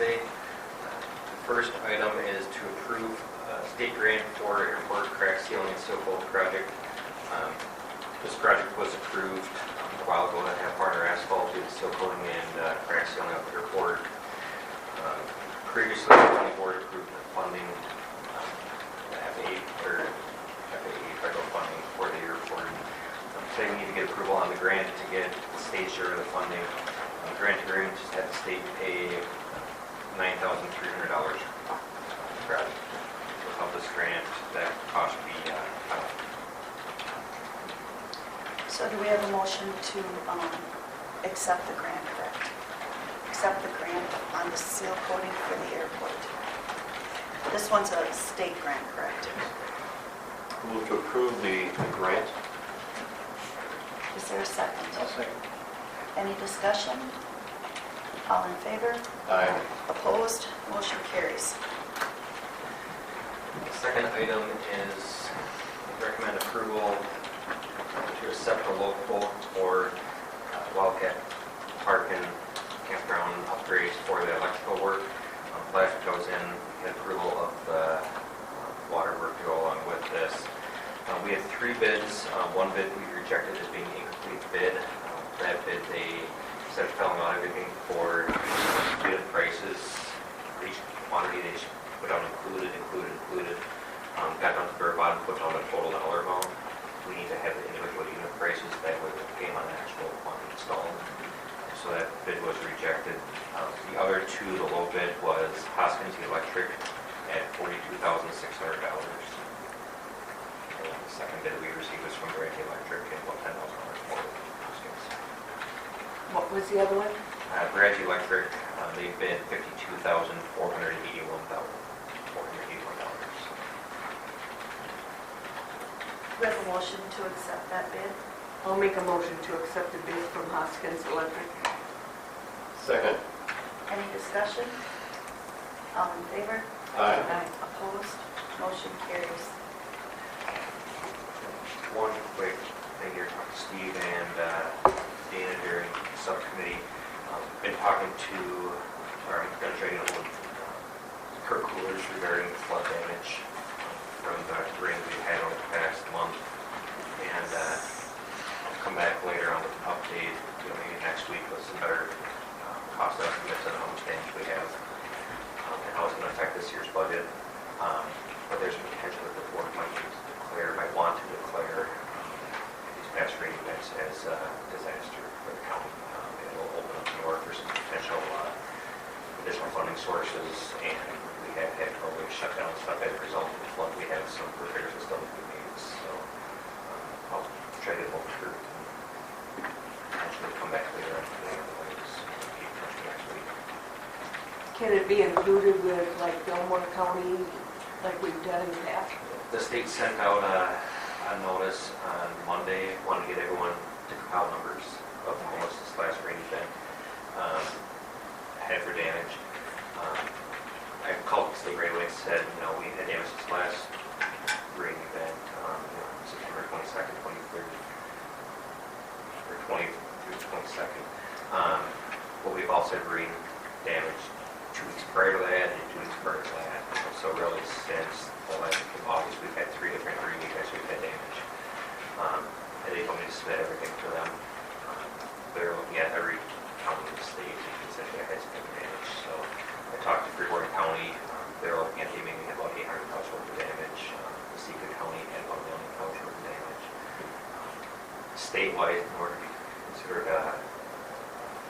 today. The first item is to approve state grant for airport crack sealing and seal coat project. This project was approved a while ago to have harder asphalt, do the seal coating and crack sealing of the airport. Previously, the county board approved the funding, FAA federal funding for the airport. So we need to get approval on the grant to get the state share of the funding. The grant agreement just had the state pay $9,300 per project. Without this grant, that cost would be So do we have a motion to accept the grant, correct? Accept the grant on the seal coating for the airport. This one's a state grant, correct? Move to approve the grant. Is there a second? I'll second. Any discussion? All in favor? Aye. Opposed? Motion carries. The second item is recommend approval to accept a local for Wildcat Park and Campground upgrades for the electrical work. Last goes in approval of the water work to go along with this. We had 3 bids. One bid we rejected as being incomplete bid. That bid, they instead of telling out everything for bid prices, for each quantity they put on included. Got down to the very bottom, put on the total dollar amount. We need to have the individual unit prices that would came on the actual quantity installed. So that bid was rejected. The other 2, the low bid was Hoskins Electric at $42,600. The second bid we received was from Bradley Electric at about $10,000 more than Hoskins. What was the other one? Bradley Electric, they bid $52,481. Do we have a motion to accept that bid? I'll make a motion to accept the bid from Hoskins Electric. Second. Any discussion? All in favor? Aye. Opposed? Motion carries. One quick thing here, talking to Steve and Dana during subcommittee. Been talking to, or I'm going to try to get a hold of Kirk Coolers regarding flood damage from the rain we had over the past month. And I'll come back later on with an update, maybe next week with some better cost estimates on how much damage we have and how it's going to affect this year's budget. But there's a potential that the board might want to declare these past rain events as a disaster for the county. It will open up the door for some potential additional funding sources, and we have had probably shut down stuff as a result of the flood. We have some repairs that still need to be made, so I'll try to look through potentially come back later on today or next week. Can it be included with like Fillmore County, like we've done in the past? The state sent out a notice on Monday, wanted to get everyone to compile numbers of how much this last rain event had for damage. I called the state right away and said, we had damage this last rain event, September 22nd, 23rd, or 20 through 22nd. But we've also had rain damage 2 weeks prior to that and 2 weeks prior to that. So really since the last week of August, we've had 3 different rain events we've had damage. And they told me to submit everything to them. They're looking at every county in the state and essentially has been damage. So I talked to Freeport County. They're looking at maybe about 800,000 worth of damage. Sitka County had about $1 million worth of damage. Statewide, in order to be considered a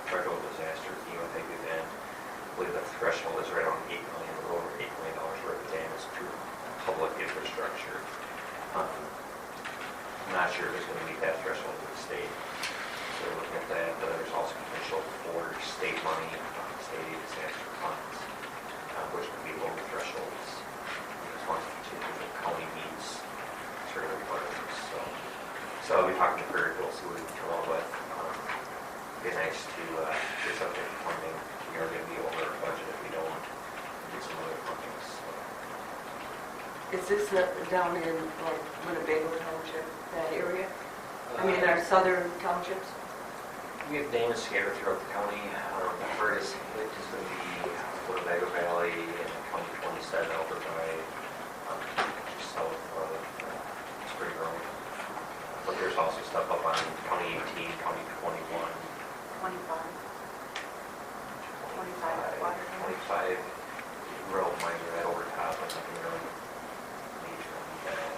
federal disaster, type event, I believe the threshold is right around $8 million, a little over $8 million worth of damage to public infrastructure. I'm not sure if it's going to meet that threshold with the state. So we're looking at that. There's also potential for state money, state aid disaster funds, which could be lower thresholds as long as the county meets certain requirements. So we'll be talking to Kurt, we'll see what we can come up with. It'd be nice to get something funding. We are going to be over our budget if we don't get some other funding. So. Is this down in like Winnebago Township, that area? I mean, our southern townships? We have damage scattered throughout the county. The hardest hit is going to be set over by just south of Spring Road. But there's also stuff up on County 18, County 21, 25. 25 water. 25, real minor that over top, but nothing really major on that.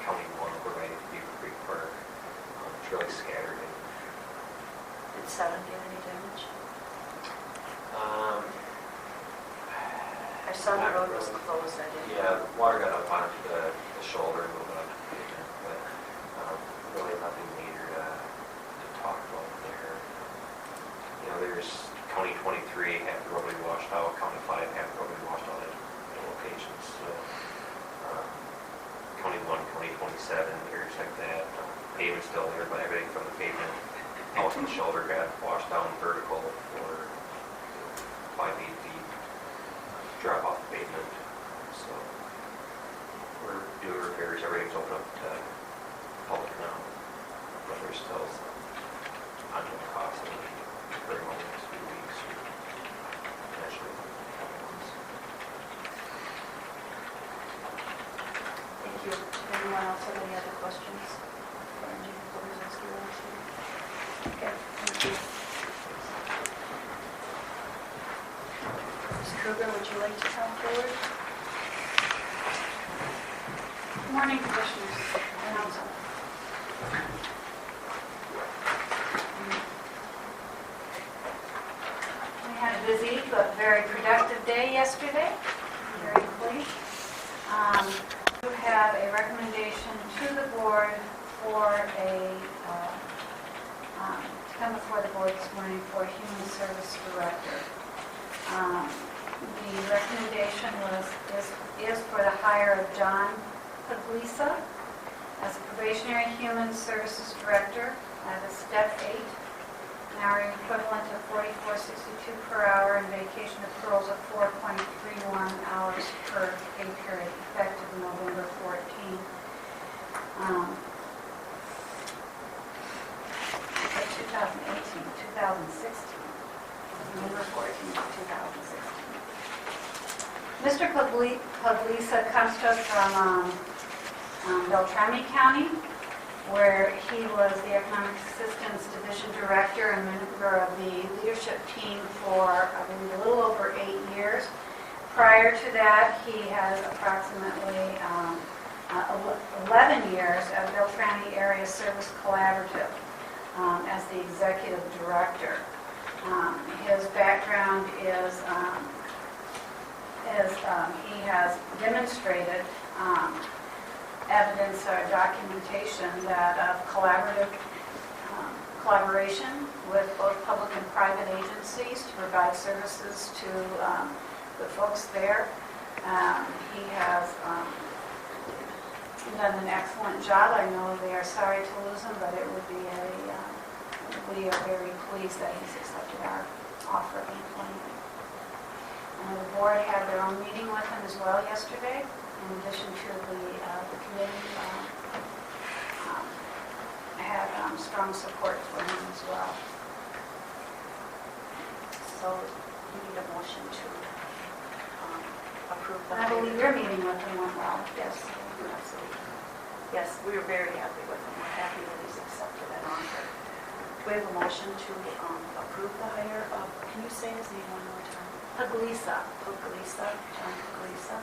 County 1 over by Beaver Creek Park. It's really scattered. Did 7 get any damage? I saw the road was closed, I didn't. Yeah, the water got up onto the shoulder, moving up the pavement, but really nothing major to talk about there. You know, there's County 23, half the road will be washed out, County 5, half the road will be washed out at locations. So, County 1, County 27, areas like that, pavement's still there, but everything from the pavement out to the shoulder got washed down vertical for 5-8 feet. Drop off the pavement. So we're doing repairs, everything's open up to public now, but there's still some ongoing costs that we need to bring over the next few weeks or potentially a couple months. Thank you. Does anyone else have any other questions for Engineer Kowalski? Okay, thank you. Ms. Kruger, would you like to come forward? Good morning, Commissioners and Council. We had a busy but very productive day yesterday. I'm very pleased. We have a recommendation to the board for to come before the board this morning for a Human Service Director. The recommendation is for the hire of John Puglisa as a probationary Human Services Director at a step 8, an hourly equivalent of $44.62 per hour and vacation accruals of 4.31 hours per pay period, effective November 14. 2018, 2016. November 14, 2016. Mr. Puglisa comes to us from Beltrami County, where he was the Economic Assistance Division Director and member of the leadership team for, I believe, a little over 8 years. Prior to that, he has approximately 11 years at Beltrami Area Service Collaborative as the Executive Director. His background is he has demonstrated evidence or documentation that of collaboration with both public and private agencies to provide services to the folks there. He has done an excellent job. I know they are sorry to lose him, but it would be we are very pleased that he's accepted our offer of employment. The board had their own meeting with him as well yesterday, in addition to the committee had strong support for him as well. So you need a motion to approve the I believe hire. your meeting with him went well. Yes, absolutely. Yes, we are very happy with him. We're happy that he's accepted that offer. We have a motion to approve the hire of, can you say his name one more time? Puglisa. Puglisa, John Puglisa.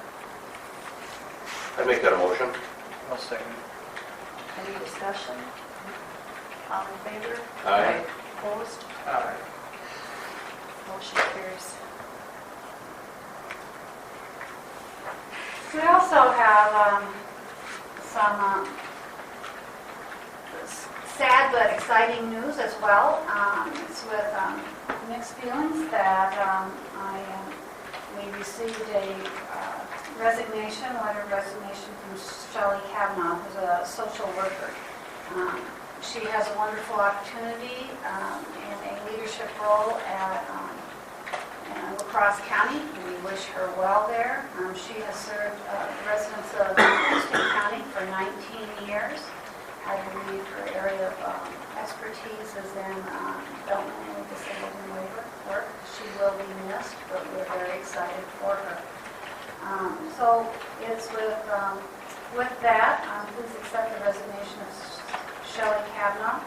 I make that a motion. I'll second. Any discussion? All in favor? Aye. Opposed? Aye. Motion carries. We also have some sad but exciting news as well. It's with mixed feelings that we received a resignation, letter of resignation from Shelley Kavanaugh, who's a social worker. She has a wonderful opportunity in a leadership role at La Crosse County. We wish her well there. She has served the residents of Houston County for 19 years. I believe her area of expertise is in developmentally disabled and labor work. She will be missed, but we're very excited for her. So it's with that, please accept the resignation of Shelley Kavanaugh,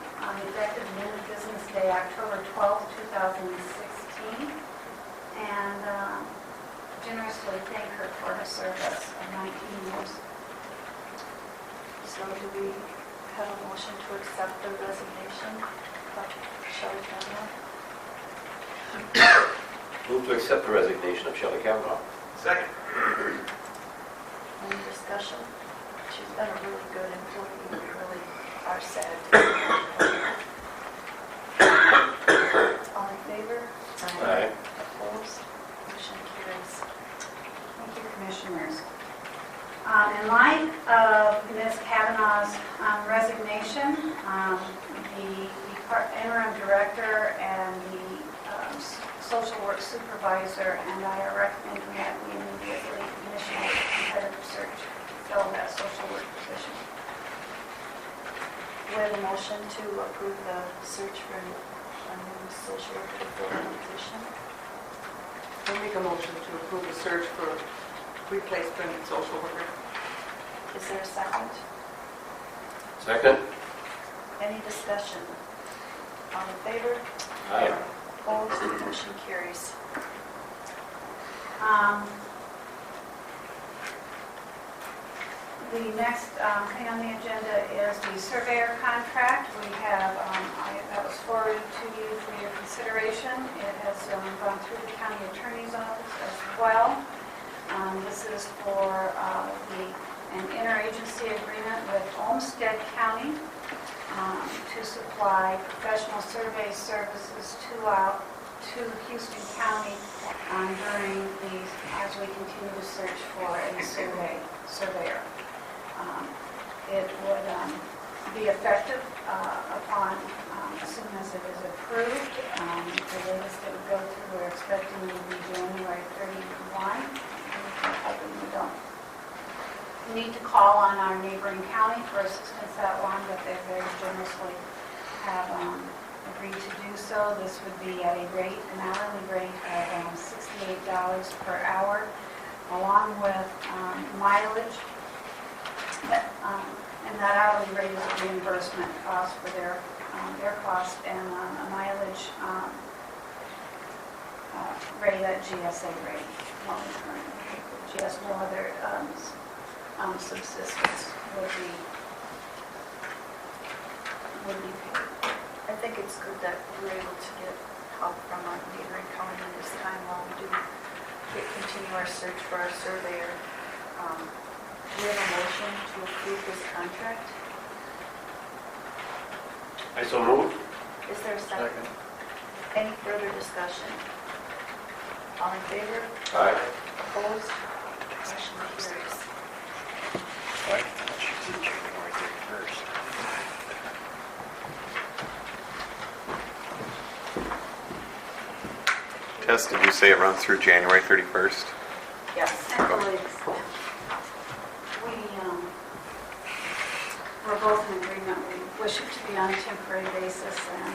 effective the end of business day, October 12th, 2016, and generously thank her for her service of 19 years. So do we have a motion to accept the resignation of Shelley Kavanaugh? Move to accept the resignation of Shelley Kavanaugh. Second. Any discussion? She's been a really good employee. We really are sad to see her. All in favor? Aye. Opposed? Motion carries. Thank you, Commissioners. In light of Ms. Kavanaugh's resignation, the interim director and the social work supervisor and I are recommending that we immediately initiate a competitive search to fill that social work position. We have a motion to approve the search for a new social worker to fill that position. I'll make a motion to approve the search for replacement social worker. Is there a second? Second. Any discussion? All in favor? Aye. Opposed? Motion carries. The next thing on the agenda is the surveyor contract. We have, that was forwarded to you for your consideration. It has gone through the county attorney's office as well. This is for an interagency agreement with Olmsted County to supply professional survey services to Houston County as we continue to search for a surveyor. It would be effective upon, as soon as it is approved. The latest it would go through, we're expecting it to be January 31. Hoping we don't need to call on our neighboring county for assistance that long, but they very generously have agreed to do so. This would be at an hourly rate of $68 per hour, along with mileage. And that hourly rate is a reimbursement cost for their cost, and a mileage rate at GSA rate. GS, no other subsistence would be paid. I think it's good that we're able to get help from our neighboring county in this time while we do continue our search for our surveyor. Do we have a motion to approve this contract? I so move. Is there a second? Any further discussion? All in favor? Aye. Opposed? Motion carries. Right, that should be January 31st. Tess, did you say it runs through January 31st? Yes. And colleagues, we're both in agreement. We wish it to be on a temporary basis, and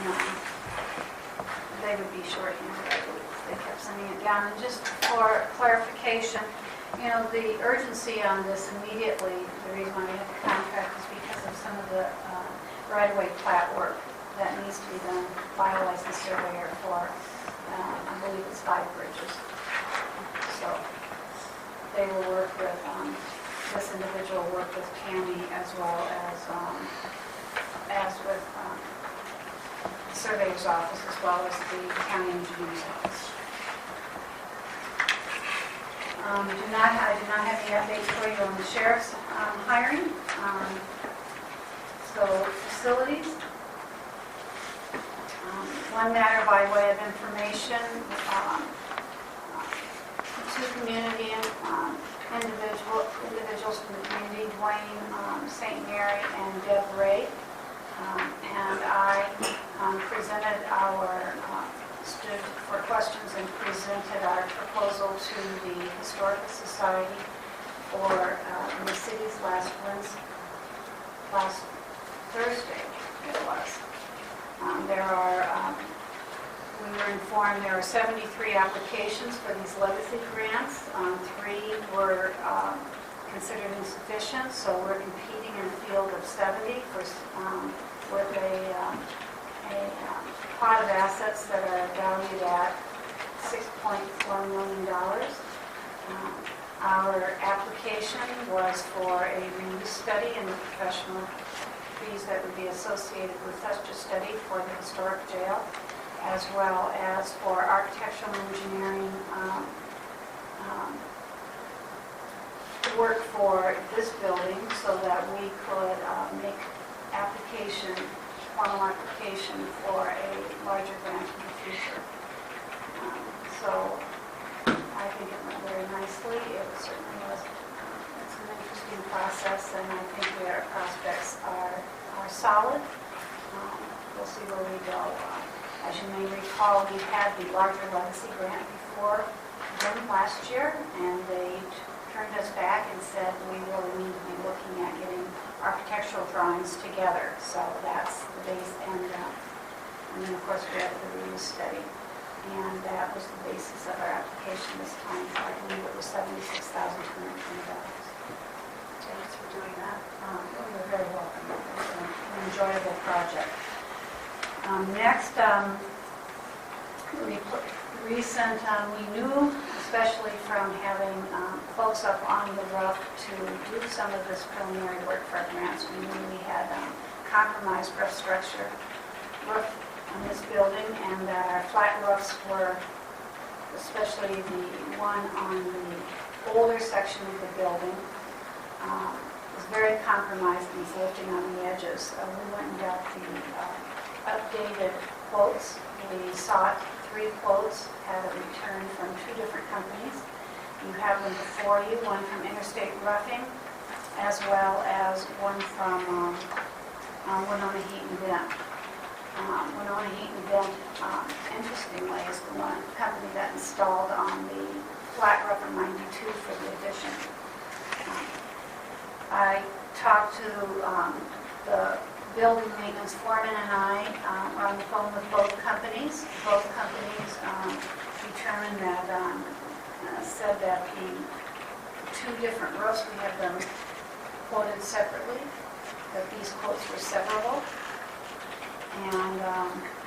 they would be shorthanded, I believe. They kept sending it down. And just for clarification, the urgency on this immediately, the reason why we have the contract is because of some of the right-of-way plat work that needs to be done by a licensed surveyor for, I believe it's 5 bridges. So they will work with, this individual work with Tammy as well as with the surveyor's office as well as the county engineer's office. I do not have any updates for you on the sheriff's hiring. So facilities. One matter by way of information, two community individuals from the community, Dwayne St. Mary and Deb Ray. And I stood for questions and presented our proposal to the Historical Society for the city's last Thursday, it was. There are we were informed there are 73 applications for these legacy grants. 3 were considered insufficient, so we're competing in a field of 70 with a pot of assets that are valued at $6.4 million. Our application was for a reuse study and the professional fees that would be associated with such a study for the historic jail, as well as for architectural engineering work for this building so that we could make formal application for a larger grant in the future. So I think it went very nicely. It certainly was. It's an interesting process, and I think our prospects are solid. We'll see where we go. As you may recall, we had the larger legacy grant before them last year, and they turned us back and said we really need to be looking at getting architectural drawings together. So that's the base, and then of course we have the reuse study. And that was the basis of our application this time. So I believe it was $76,220. Thanks for doing that. You're very welcome. It was an enjoyable project. Next, we knew, especially from having folks up on the roof to do some of this preliminary work for our grants, we knew we had compromised roof on this building, and that our flat roofs were, especially the one on the older section of the building, was very compromised and was lifting on the edges. We went and got the updated quotes. We sought 3 quotes, had a return from 2 different companies. You have them before you, one from Interstate Roofing, as well as one from Winona Heat and Vent. Winona Heat and Vent, interestingly, is the one company that installed on the flat roof of 92 for the addition. I talked to the building maintenance foreman, and I were on the phone with both companies. Both companies determined that, said that the 2 different roofs, we have them quoted separately, that these quotes were severable. And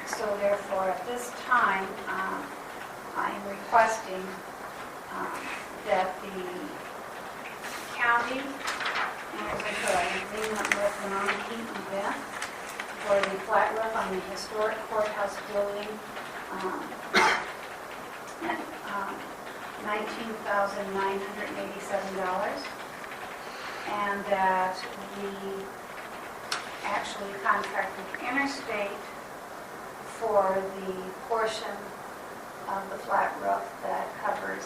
so therefore, at this time, I am requesting that the county, and as I said, I'm agreement with Winona Heat and Vent for the flat roof on the historic courthouse building, $19,987, and that we actually contracted Interstate for the portion of the flat roof that covers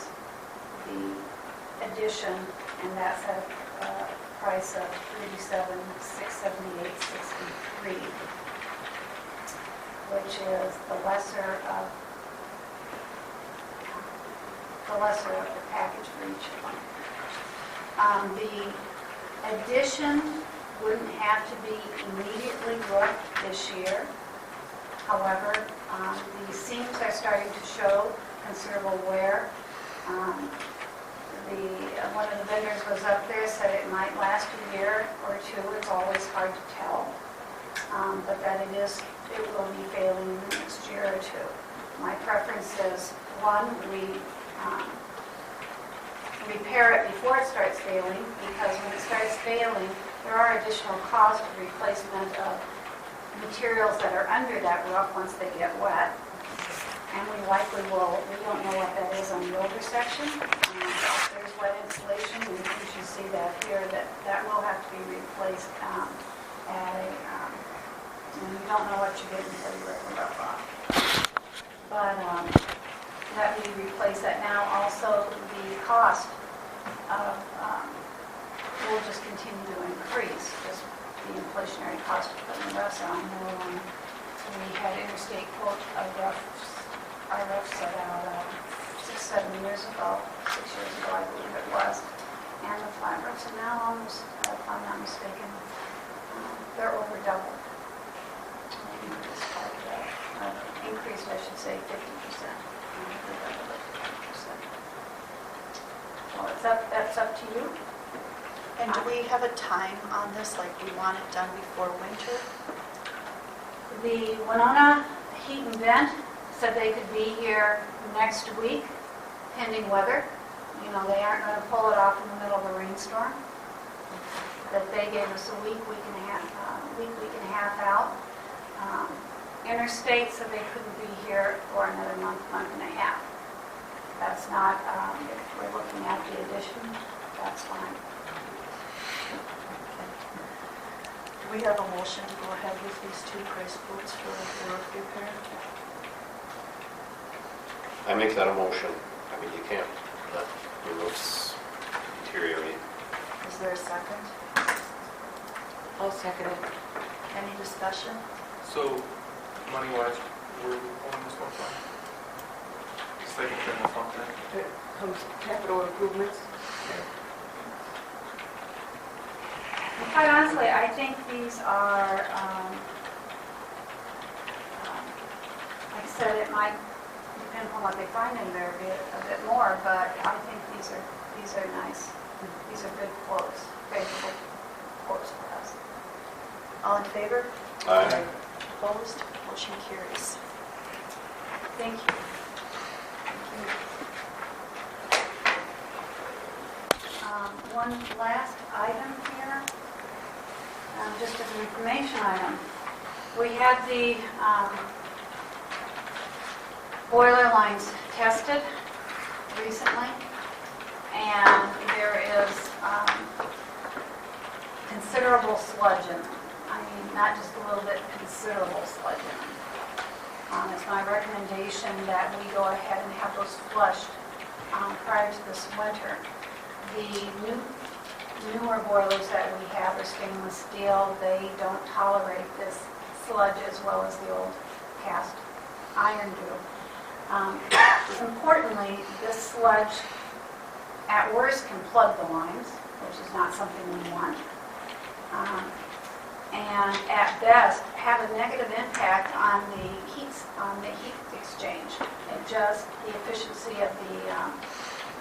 the addition, and that's at a price of $37,678.63, which is the lesser of the package for each one. The addition wouldn't have to be immediately roofed this year. However, the seams are starting to show considerable wear. One of the vendors was up there, said it might last a year or 2. It's always hard to tell, but that it will be failing in the next year or 2. My preference is, one, we repair it before it starts failing, because when it starts failing, there are additional costs for replacement of materials that are under that roof once they get wet. And we likely will, we don't know what that is on the older section. If there's wet insulation, and you should see that here, that will have to be replaced and you don't know what you're getting until you rip the roof off. But let me replace that now. Also, the cost of will just continue to increase, just the inflationary cost of putting roofs on. We had Interstate quote our roofs about 6-7 years ago, 6 years ago I believe it was, and the flat roofs are now almost, if I'm not mistaken, they're over double. Maybe just like that. increased, I should say, 50%. Well, that's up to you. And do we have a time on this, like we want it done before winter? The Winona Heat and Vent said they could be here next week, pending weather. You know, they aren't going to pull it off in the middle of a rainstorm. That they gave us a week and a half out. Interstate said they couldn't be here for another month and a half. That's not, if we're looking at the addition, that's fine. Do we have a motion to go ahead with these two price quotes for the roof repair? I make that a motion. I mean, you can't let the roofs deteriorate. Is there a second? I'll second it. Any discussion? So, money-wise, we're pulling this one from? It's like a general fund thing? It comes capital improvements. And quite honestly, I think these are, like I said, it might depend on what they find in there a bit more, but I think these are nice. These are good quotes, favorable quotes for us. All in favor? Aye. Opposed? Motion carries. Thank you. One last item here, just as an information item. We had the boiler lines tested recently, and there is considerable sludge in them. I mean, not just a little bit, considerable sludge in them. It's my recommendation that we go ahead and have those flushed prior to this winter. The newer boilers that we have are stainless steel. They don't tolerate this sludge as well as the old cast iron do. Importantly, this sludge at worst can plug the lines, which is not something we want. And at best, have a negative impact on the heat exchange. The efficiency of the,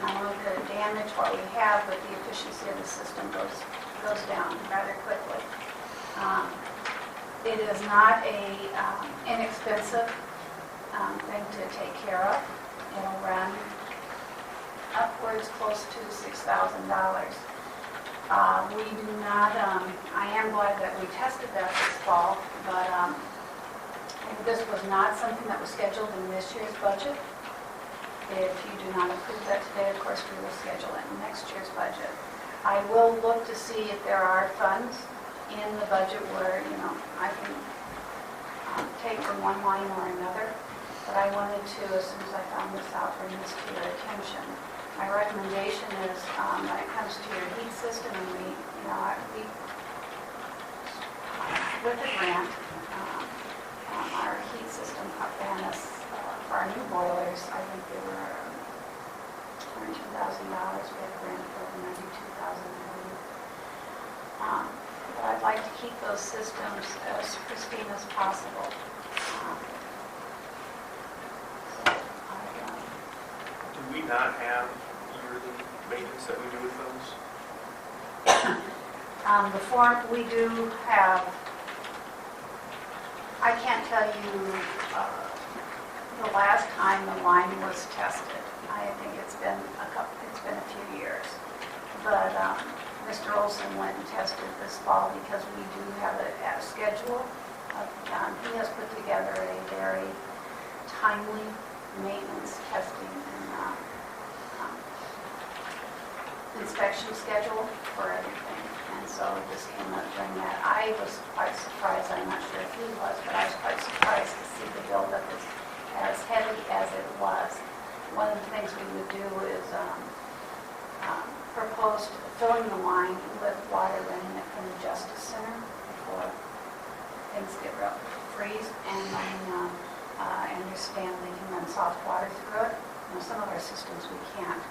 not only could it damage what we have, but the efficiency of the system goes down rather quickly. It is not a inexpensive thing to take care of. It'll run upwards close to $6,000. We do not, I am glad that we tested that this fall, but this was not something that was scheduled in this year's budget. If you do not approve that today, of course, we will schedule it in next year's budget. I will look to see if there are funds in the budget where, you know, I can take from one line or another, but I wanted to, as soon as I found this out, bring this to your attention. My recommendation is when it comes to your heat system, and with the grant, our heat system and for our new boilers, I think they were $22,000. We had a grant for over $92,000. But I'd like to keep those systems as pristine as possible. Do we not have yearly maintenance that we do with those? The form we do have, I can't tell you the last time the line was tested. I think it's been a few years. But Mr. Olson went and tested this fall because we do have a schedule. He has put together a very timely maintenance testing and inspection schedule for everything. And so this came up during that. I was quite surprised. I'm not sure if he was, but I was quite surprised to see the buildup as heavy as it was. One of the things we would do is propose filling the line with water running it from the Justice Center before things get real freeze, and then I understand we can run soft water through it. You know, some of our systems we can't,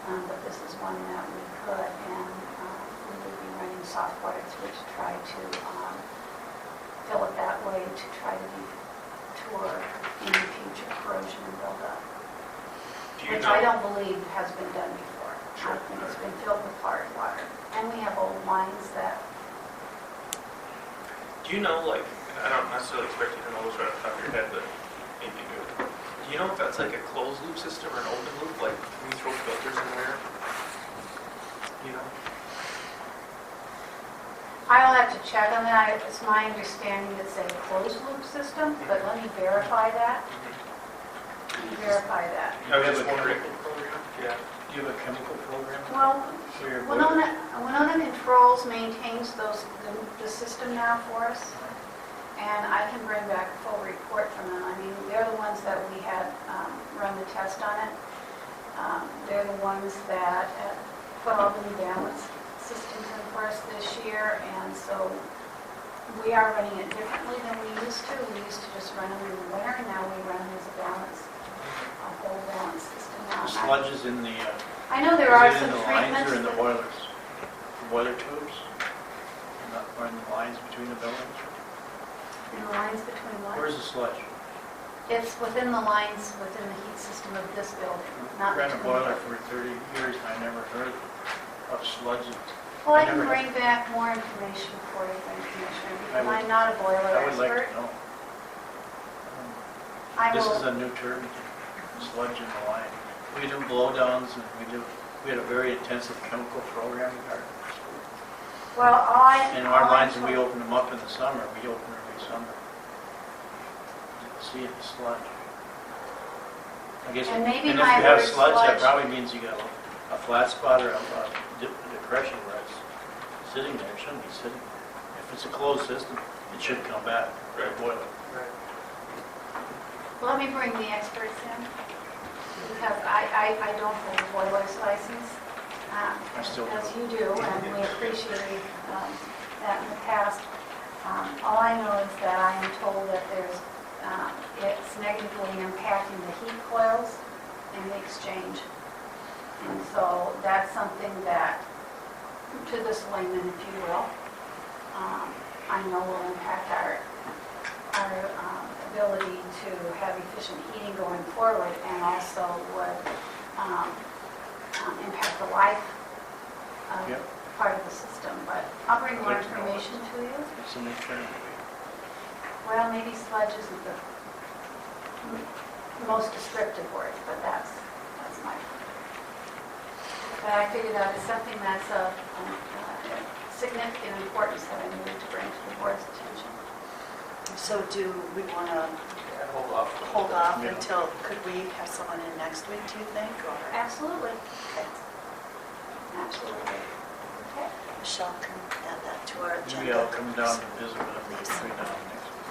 but this is one that we could, and we would be running soft water through it to try to fill it that way to try to be tour any future corrosion and buildup, Do you which I know, don't believe has been done before. I think it's been filled with hard water. And we have old lines that, do you know, like, I don't necessarily expect you to know this right off the top of your head, but maybe you do. Do you know if that's like a closed loop system or an open loop, like when you throw filters in there? You know? I'll have to check on that. It's my understanding it's a closed loop system, but let me verify that. Let me verify that. I was have just a wondering. chemical Yeah. Do you have a chemical program Well, for your boiler? Winona Controls maintains the system now for us, and I can bring back a full report from them. I mean, they're the ones that we had run the test on it. They're the ones that put all the new balance systems in for us this year, and so we are running it differently than we used to. We used to just run them in the winter, and now we run them as a whole balance system now. The sludge is in the, I know there are is it some in the lines treatments or in the that- boilers? The boiler tubes? Or in the lines between the buildings? in the lines between what? Where's the sludge? It's within the lines, within the heat system of this building, not Ran a between. boiler for 30 years, and I never heard of sludge. Well, I I can never- bring back more information for you, then, Commissioner, I because would- I'm not a boiler I would like expert. to know. I This is will, a new term, sludge in the line. We do blowdowns, and we had a very intensive chemical program in our school. well, And our lines, when we open them up in the summer, we open them every summer. You can see it, the sludge. I guess, And maybe and if my you have word sludge, that sludge- probably means you got a flat spot or a depression where it's sitting there. It shouldn't be sitting there. If it's a closed system, it should come back, or boil it. Right. let me bring the experts in, because I don't hold a boiler's license, still as do. you do, and we appreciate that in the past. All I know is that I am told that it's negatively impacting the heat coils and the exchange. And so that's something that, to this layman, if you will, I know will impact our ability to have efficient heating going forward, and also would impact the life of Yep. part of the system. But I'll bring more I'd like to know information to you. It's a new term. Well, maybe sludge isn't the most descriptive word, but that's my. But I figured that it's something that's of significant importance that I needed to bring to the board's attention. So do we want to Hold off. hold off Yeah. until, could we have someone in next week, do you think? Or Absolutely. Absolutely. Okay. Michelle can add that to our agenda? Maybe I'll come down and visit with them Please. between now and next week.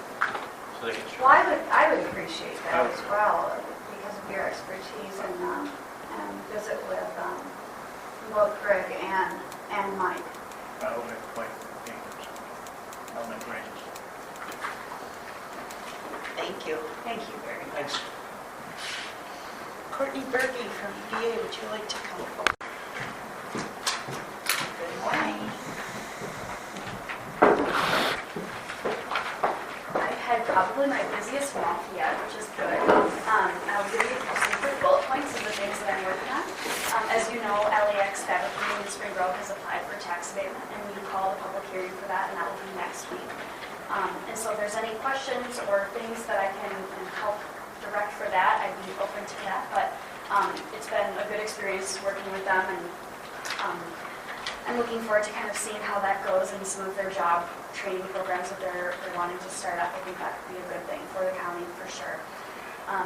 So they can show. Well, I would appreciate that as well, because of your expertise, and visit with both Greg and Mike. I'll make quite dangerous. I'll make ranges. Thank you. Thank you very much. Thanks. Courtney Berge from EPA, would you like to come forward? Good morning. I've had probably my busiest month yet, which is good. I'll give you some quick bullet points of the things that I'm working on. As you know, LAX Fabric Cleaning in Spring Grove has applied for tax abatement, and we call a public hearing for that, and that will be next week. And so if there's any questions or things that I can help direct for that, I'd be open to that. But it's been a good experience working with them, and I'm looking forward to kind of seeing how that goes in some of their job training programs that they're wanting to start up. I think that could be a good thing for the county for sure.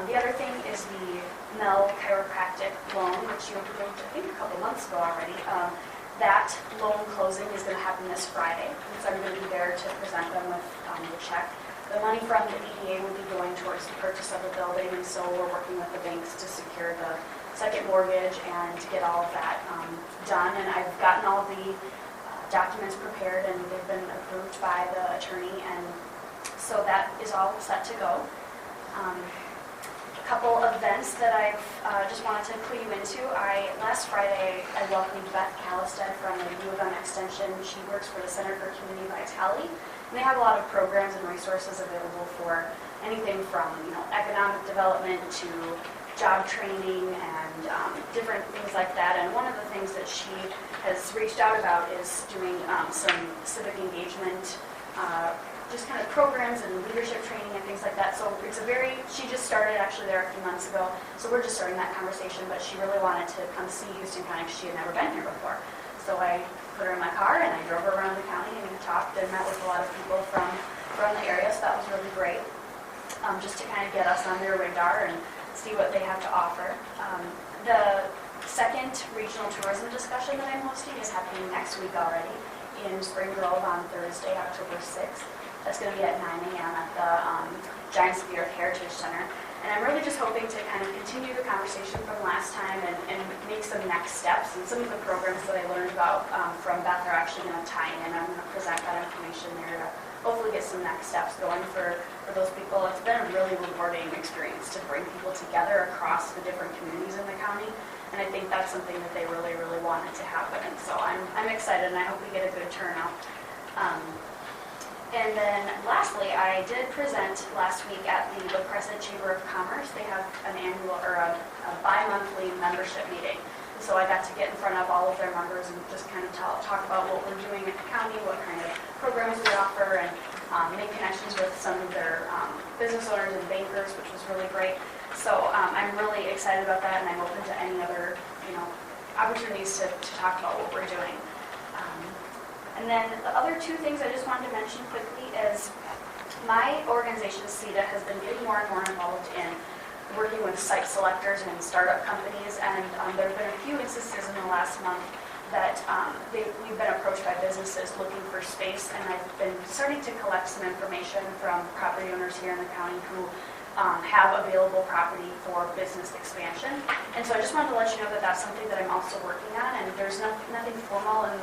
The other thing is the Mel Chiropractic loan, which you approved, I think, a couple months ago already. That loan closing is going to happen this Friday, so I'm going to be there to present them with the check. The money from the EDA will be going towards the purchase of the building, and so we're working with the banks to secure the second mortgage and to get all of that done. And I've gotten all the documents prepared, and they've been approved by the attorney, and so that is all set to go. A couple of events that I've just wanted to clue you into. Last Friday, I welcomed Beth Callistad from the U of M Extension. She works for the Center for Community Vitality. And they have a lot of programs and resources available for anything from, economic development to job training and different things like that. And one of the things that she has reached out about is doing some civic engagement, just kind of programs and leadership training and things like that. So she just started actually there a few months ago, so we're just starting that conversation, but she really wanted to come see Houston County because she had never been here before. So I put her in my car and I drove her around the county and we talked and met with a lot of people from the area, so that was really great, just to kind of get us on their radar and see what they have to offer. The second regional tourism discussion that I'm hosting is happening next week already in Spring Grove on Thursday, October 6th. That's going to be at 9 a.m. at the Giants of the Earth Heritage Center. And I'm really just hoping to kind of continue the conversation from last time and make some next steps. And some of the programs that I learned about from Beth are actually going to tie in. I'm going to present that information there to hopefully get some next steps going for those people. It's been a really rewarding experience to bring people together across the different communities in the county. And I think that's something that they really, really wanted to happen. And so I'm excited, and I hope we get a good turnout. And then lastly, I did present last week at the La Crescent Chamber of Commerce. They have an annual or a bi-monthly membership meeting. And so I got to get in front of all of their members and just kind of talk about what we're doing at the county, what kind of programs we offer, and make connections with some of their business owners and bankers, which was really great. So I'm really excited about that, and I'm open to any other, opportunities to talk about what we're doing. And then the other two things I just wanted to mention quickly is my organization, CEDA, has been getting more and more involved in working with site selectors and startup companies, and there have been a few instances in the last month that we've been approached by businesses looking for space, and I've been starting to collect some information from property owners here in the county who have available property for business expansion. And so I just wanted to let you know that that's something that I'm also working on, and there's nothing formal in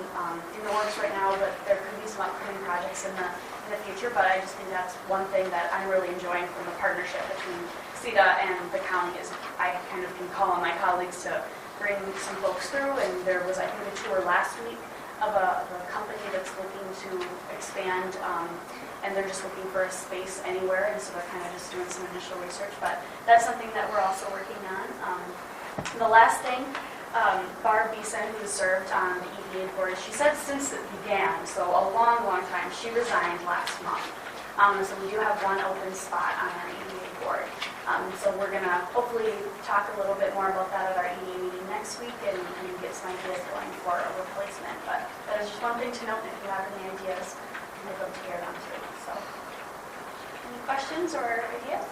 the works right now, but there could be some upcoming projects in the future. But I just think that's one thing that I'm really enjoying from the partnership between CEDA and the county is I kind of can call on my colleagues to bring some folks through, and there was, I think, a tour last week of a company that's looking to expand, and they're just looking for a space anywhere, and so they're kind of just doing some initial research, but that's something that we're also working on. The last thing, Barb Beeson, who served on the EDA board, she said since it began, so a long, long time, she resigned last month. So we do have one open spot on our EDA board. So we're going to hopefully talk a little bit more about that at our EDA meeting next week and get some ideas going for a replacement. But that is just one thing to note. If you have any ideas, we'd love to hear them too. So, any questions or ideas?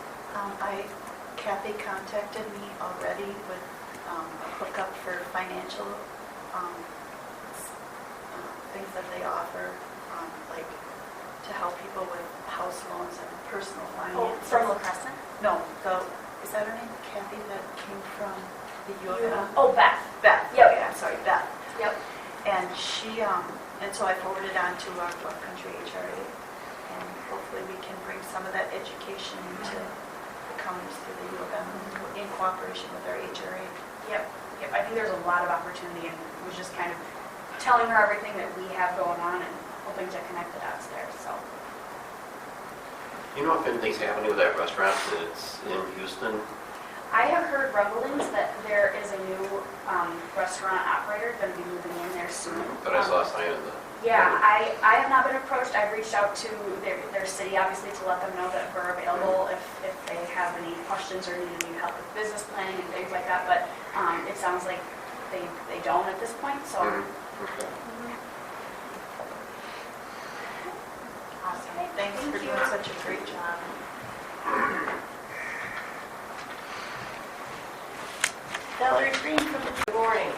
Kathy contacted me already with a hookup for financial things that they offer, like to help people with house loans and personal finance. From La Crescent? No, is that her name? Kathy that came from the U of M? Oh, Beth. Beth. Yep. Yeah, sorry, Beth. Yep. And she, and so I forwarded on to our Bluff Country HRA, and hopefully we can bring some of that education into the counties through the U of M in cooperation with our HRA. Yep. I think there's a lot of opportunity, and was just kind of telling her everything that we have going on and hoping to connect the dots there. So. You know if anything's happening with that restaurant that's in Houston? I have heard rumblings that there is a new restaurant operator going to be moving in there soon. But I saw a sign in the... Yeah, I have not been approached. I've reached out to their city, obviously, to let them know that we're available if they have any questions or need any help with business planning and things like that. But it sounds like they don't at this point. So. Okay. Awesome. Thanks for doing such a great job. Valerie Green from the... Good morning.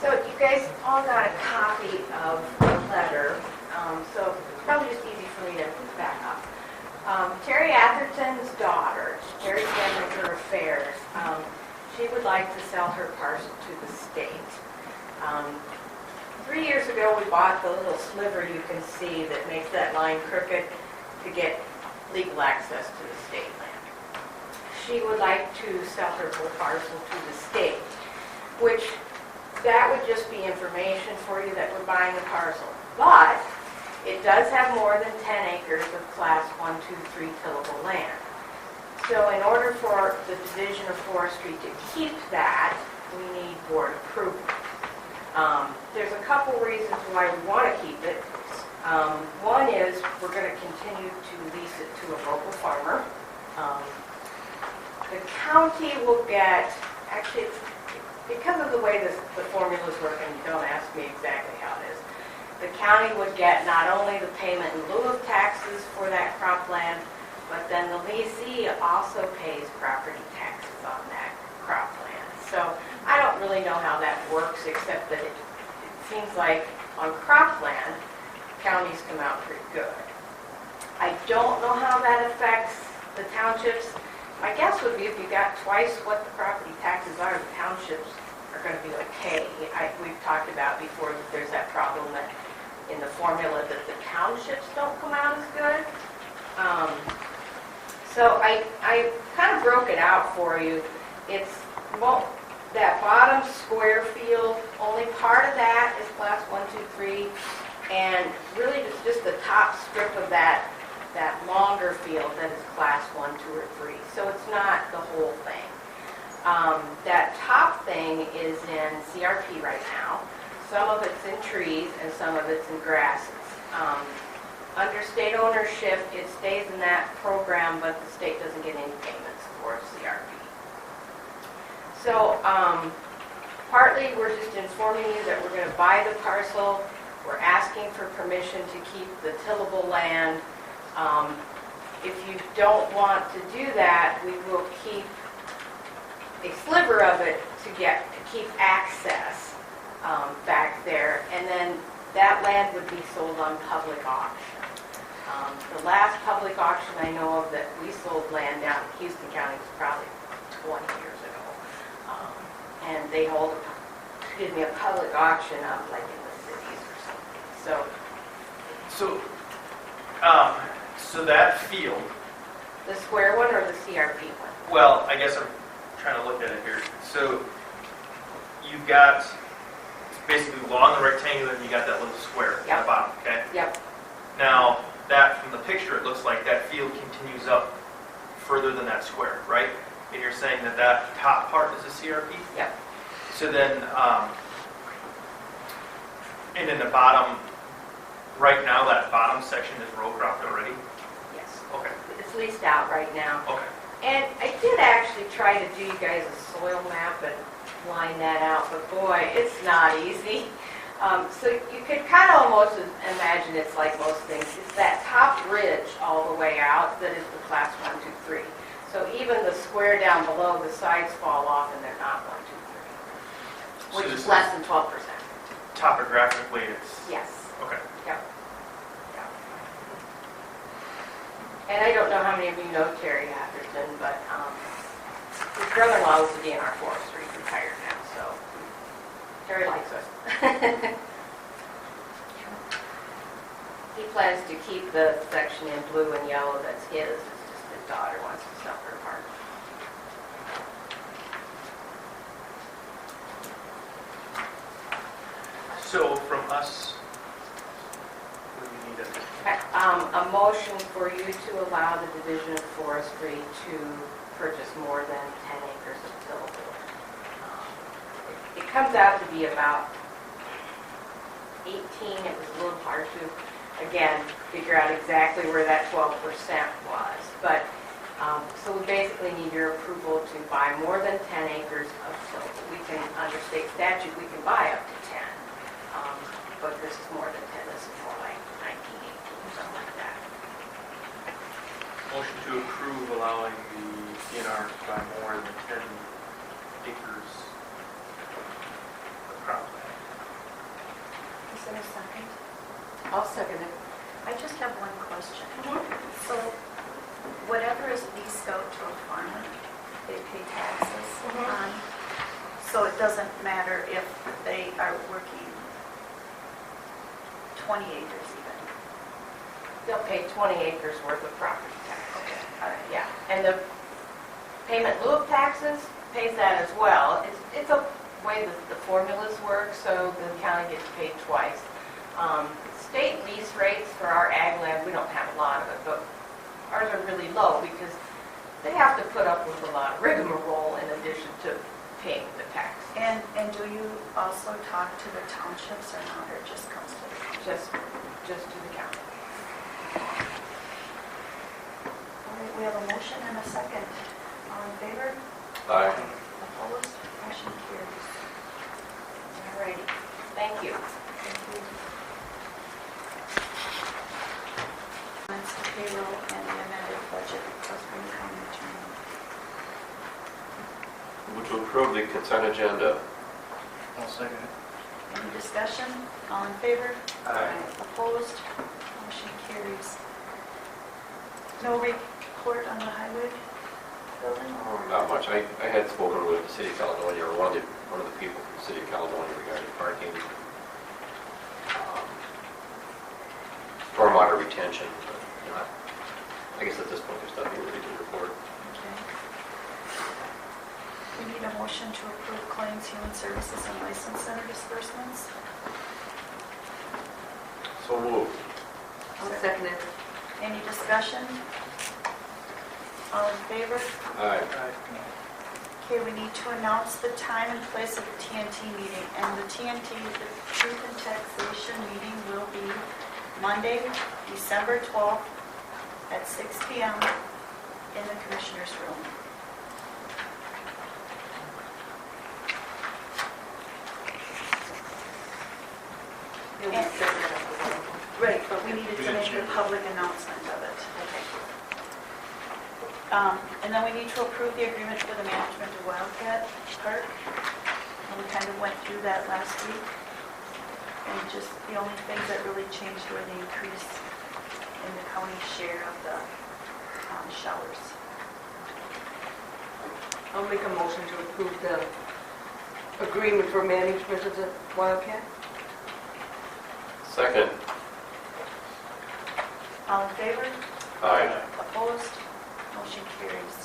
So you guys all got a copy of the letter, so it's probably just easy for me to back up. Terry Atherton's daughter, Terry Manager Affairs, she would like to sell her parcel to the state. 3 years ago, we bought the little sliver you can see that makes that line crooked to get legal access to the state land. She would like to sell her whole parcel to the state, which that would just be information for you that we're buying a parcel. But It does have more than 10 acres of class 1, 2, 3 tillable land. So in order for the Division of Forestry to keep that, we need board approval. There's a couple reasons why we want to keep it. One is we're going to continue to lease it to a local farmer. The county will get, actually, because of the way the formulas work, and you don't ask me exactly how it is, the county would get not only the payment in lieu of taxes for that cropland, but then the leasee also pays property taxes on that cropland. So I don't really know how that works, except that it seems like on cropland, counties come out pretty good. I don't know how that affects the townships. My guess would be if you got twice what the property taxes are, the townships are going to be okay. We've talked about before that there's that problem that in the formula that the townships don't come out as good. So I kind of broke it out for you. It's, well, that bottom square field, only part of that is class 1, 2, 3, and really it's just the top strip of that longer field that is class 1, 2, or 3. So it's not the whole thing. That top thing is in CRP right now. Some of it's in trees and some of it's in grasses. Under state ownership, it stays in that program, but the state doesn't get any payments for CRP. So partly we're just informing you that we're going to buy the parcel. We're asking for permission to keep the tillable land. If you don't want to do that, we will keep a sliver of it to keep access back there, and then that land would be sold on public auction. The last public auction I know of that we sold land down in Houston County was probably 20 years ago. And they hold, a public auction up like in the cities or something. So that field, The square one or the CRP one? well, I guess I'm trying to look at it here. So you've got, it's basically along the rectangular, and you got that little square at Yep. the bottom, okay? Yep, Now, that, from the picture, it looks like that field continues up further than that square, right? And you're saying that that top part is a CRP? yep. So then, and in the bottom, right now, that bottom section is row cropped already? Yes. Okay, It's leased out right now. okay. And I did actually try to do you guys a soil map and line that out, but boy, it's not easy. So you could kind of almost imagine it's like most things. It's that top ridge all the way out that is the class 1, 2, 3. So even the square down below, the sides fall off and they're not 1, 2, 3, So which this is less than 12%. Topographically, it's, Yes. okay. Yep. Yep. And I don't know how many of you know Terry Atherton, but his brother-in-law was the DNR forester. He's retired now, so Terry likes us. He plans to keep the section in blue and yellow that's his. It's just his daughter wants to sell her part. So from us, what do we need to, A motion for you to allow the Division of Forestry to purchase more than 10 acres of tillable. It comes out to be about 18. It was a little hard to, again, figure out exactly where that 12% was. But, so we basically need your approval to buy more than 10 acres of tillable. We can, under state statute, we can buy up to 10. But this is more than 10. This is more like 19, 18, something like that. motion to approve allowing the DNR to buy more than 10 acres of cropland. Is there a second? I'll second it. I just have one question. Mhm. So whatever is leased out to a farmer, they pay taxes Mhm. on. So it doesn't matter if they are working 20 acres even. They'll pay 20 acres worth of property tax. Okay, all right. Yeah, and the payment in lieu of taxes pays that as well. It's a way that the formulas work, so the county gets paid twice. state lease rates for our ag land, we don't have a lot of it, but ours are really low because they have to put up with a lot of rigmarole in addition to paying the tax. And do you also talk to the townships or not, or it just comes to the township? Just to the county. All right, we have a motion and a second. All in favor? Aye. Opposed? Motion carries. All righty, thank you. Thank you. That's the payroll and the amended budget, plus Green County Attorney. Move to approve the consent agenda. I'll second it. Any discussion? All in favor? Aye. Opposed? Motion carries. No report on the highway building? Not much. I had spoken with the city of Caledonia, or one of the people from the city of Caledonia regarding parking, stormwater retention. But, you know, I guess at this point, there's nothing really to report. Okay. We need a motion to approve claims, human services, and license center disbursements. So moved. I'll second it. Any discussion? All in favor? Aye. Okay, we need to announce the time and place of the TNT meeting. And the TNT, the Truth and Taxation meeting, will be Monday, December 12th at 6 p.m. in the Commissioner's room. You'll be setting it up as well. Right, but we needed We to gotta make a change it. public announcement of it. And then we need to approve the agreement for the management of Wildcat Park. And we kind of went through that last week. And just the only things that really changed were the increase in the county share of the showers. I'll make a motion to approve the agreement for management of the Wildcat. Second. All in favor? Aye. Opposed? Motion carries.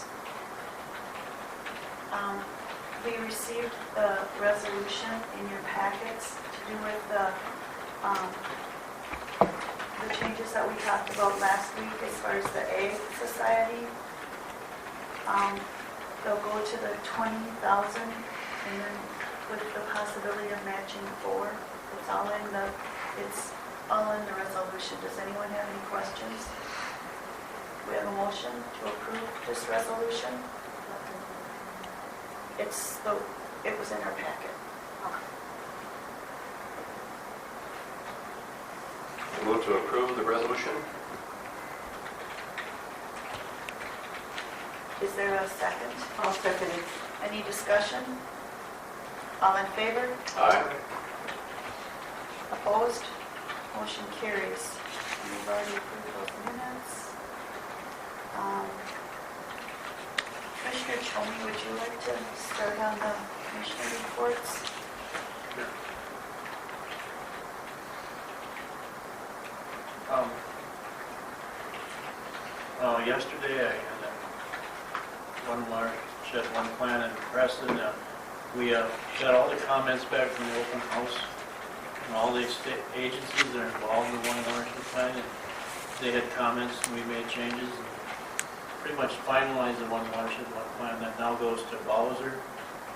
We received the resolution in your packets to do with the changes that we talked about last week as far as the Egg Society. They'll go to the 20,000 and then with the possibility of matching 4. It's all in the resolution. Does anyone have any questions? We have a motion to approve this resolution. It was in our packet. Move to approve the resolution. Is there a second? I'll second it. Any discussion? All in favor? Aye. Opposed? Motion carries. We've already approved those minutes. Commissioner Chomey, would you like to start on the commissioner reports? Yesterday, I had one plan in Preston. We got all the comments back from the open house and all the state agencies that are involved in the one watershed plan. And they had comments and we made changes and pretty much finalized the one watershed one plan that now goes to Bowser,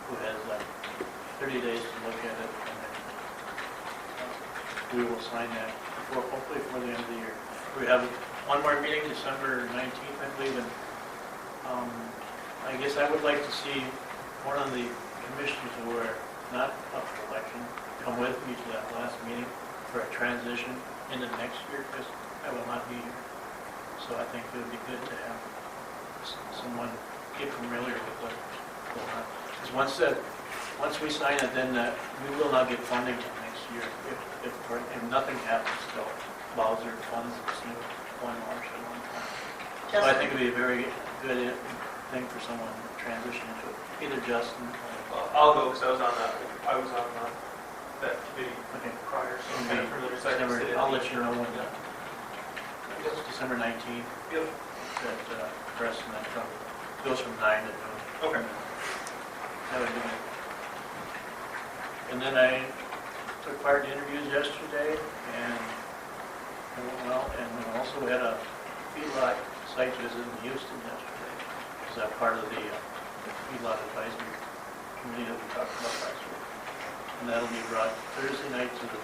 who has 30 days to look at it. And then we will sign that hopefully before the end of the year. We have one more meeting, December 19th, I believe, and I guess I would like to see one of the commissioners who are not up for election come with me to that last meeting for a transition into next year, because I will not be here. So I think it would be good to have someone get familiar with what's going on. Because once we sign it, then we will not get funding till next year if nothing happens till Bowser funds this new one watershed one time. So I think it'd be a very good thing for someone to transition into it, either Justin or... I'll go, because I was on that committee Okay. prior, so I'm It'll kind of be familiar. So I can December- sit in. I'll let you know when it's December 19th Yep. at Preston, that goes from 9 to noon. Okay. Have a good night. And then I took part in interviews yesterday, and well, and we also had a feedlot site visit in Houston yesterday. Is that part of the feedlot advisory committee that we talked about last week? And that'll be brought Thursday night to the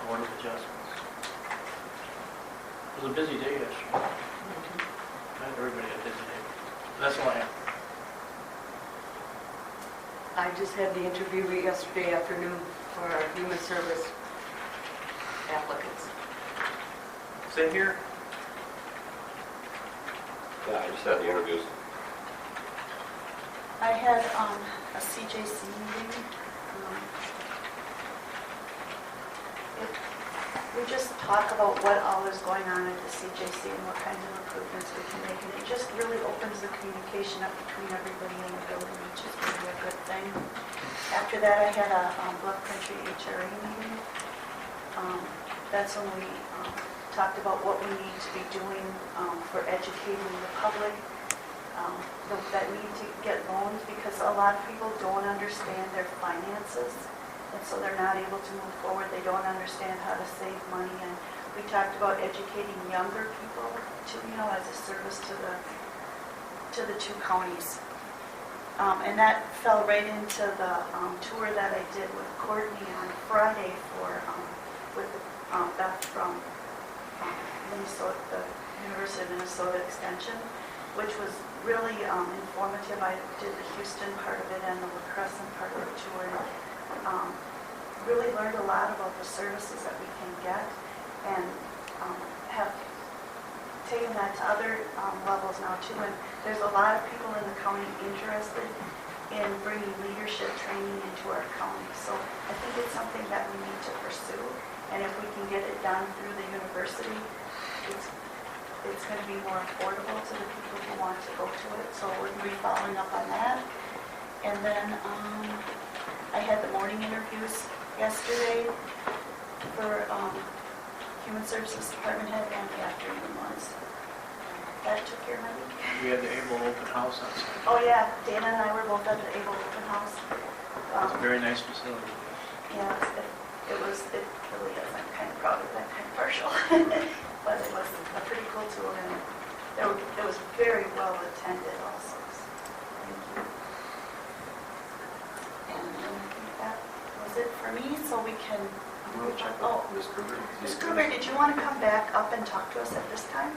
Board of Adjustments. It was a busy day yesterday. Not everybody had a busy day. That's all I have. I just had the interview yesterday afternoon for our human service applicants. Same here. Yeah, I just had the interviews. I had a CJC meeting. We just talk about what all is going on at the CJC and what kinds of improvements we can make. And it just really opens the communication up between everybody in the building, which is really a good thing. After that, I had a Bluff Country HRA meeting. That's when we talked about what we need to be doing for educating the public that need to get loans, because a lot of people don't understand their finances, and so they're not able to move forward. They don't understand how to save money, and we talked about educating younger people to, as a service to the two counties. And that fell right into the tour that I did with Courtney on Friday with Beth from Minnesota, the University of Minnesota Extension, which was really informative. I did the Houston part of it and the La Crescent part of the tour. Really learned a lot about the services that we can get, and have taken that to other levels now too. And there's a lot of people in the county interested in bringing leadership training into our county. So I think it's something that we need to pursue. And if we can get it done through the university, it's going to be more affordable to the people who want to go to it. So we're going to be following up on that. And then I had the morning interviews yesterday for Human Services Department head and the afternoon ones. That took care of my week. We had the Able Open House on Sunday. Oh yeah, Dana and I were both at the Able Open House. It's a very nice facility. Yeah, it really is. I'm kind of proud of that, kind of partial. But it was a pretty cool tour, and it was very well attended also. So, thank you. And I think that was it for me, so we can... Oh, Ms. Kruger? Ms. Kruger, did you want to come back up and talk to us at this time?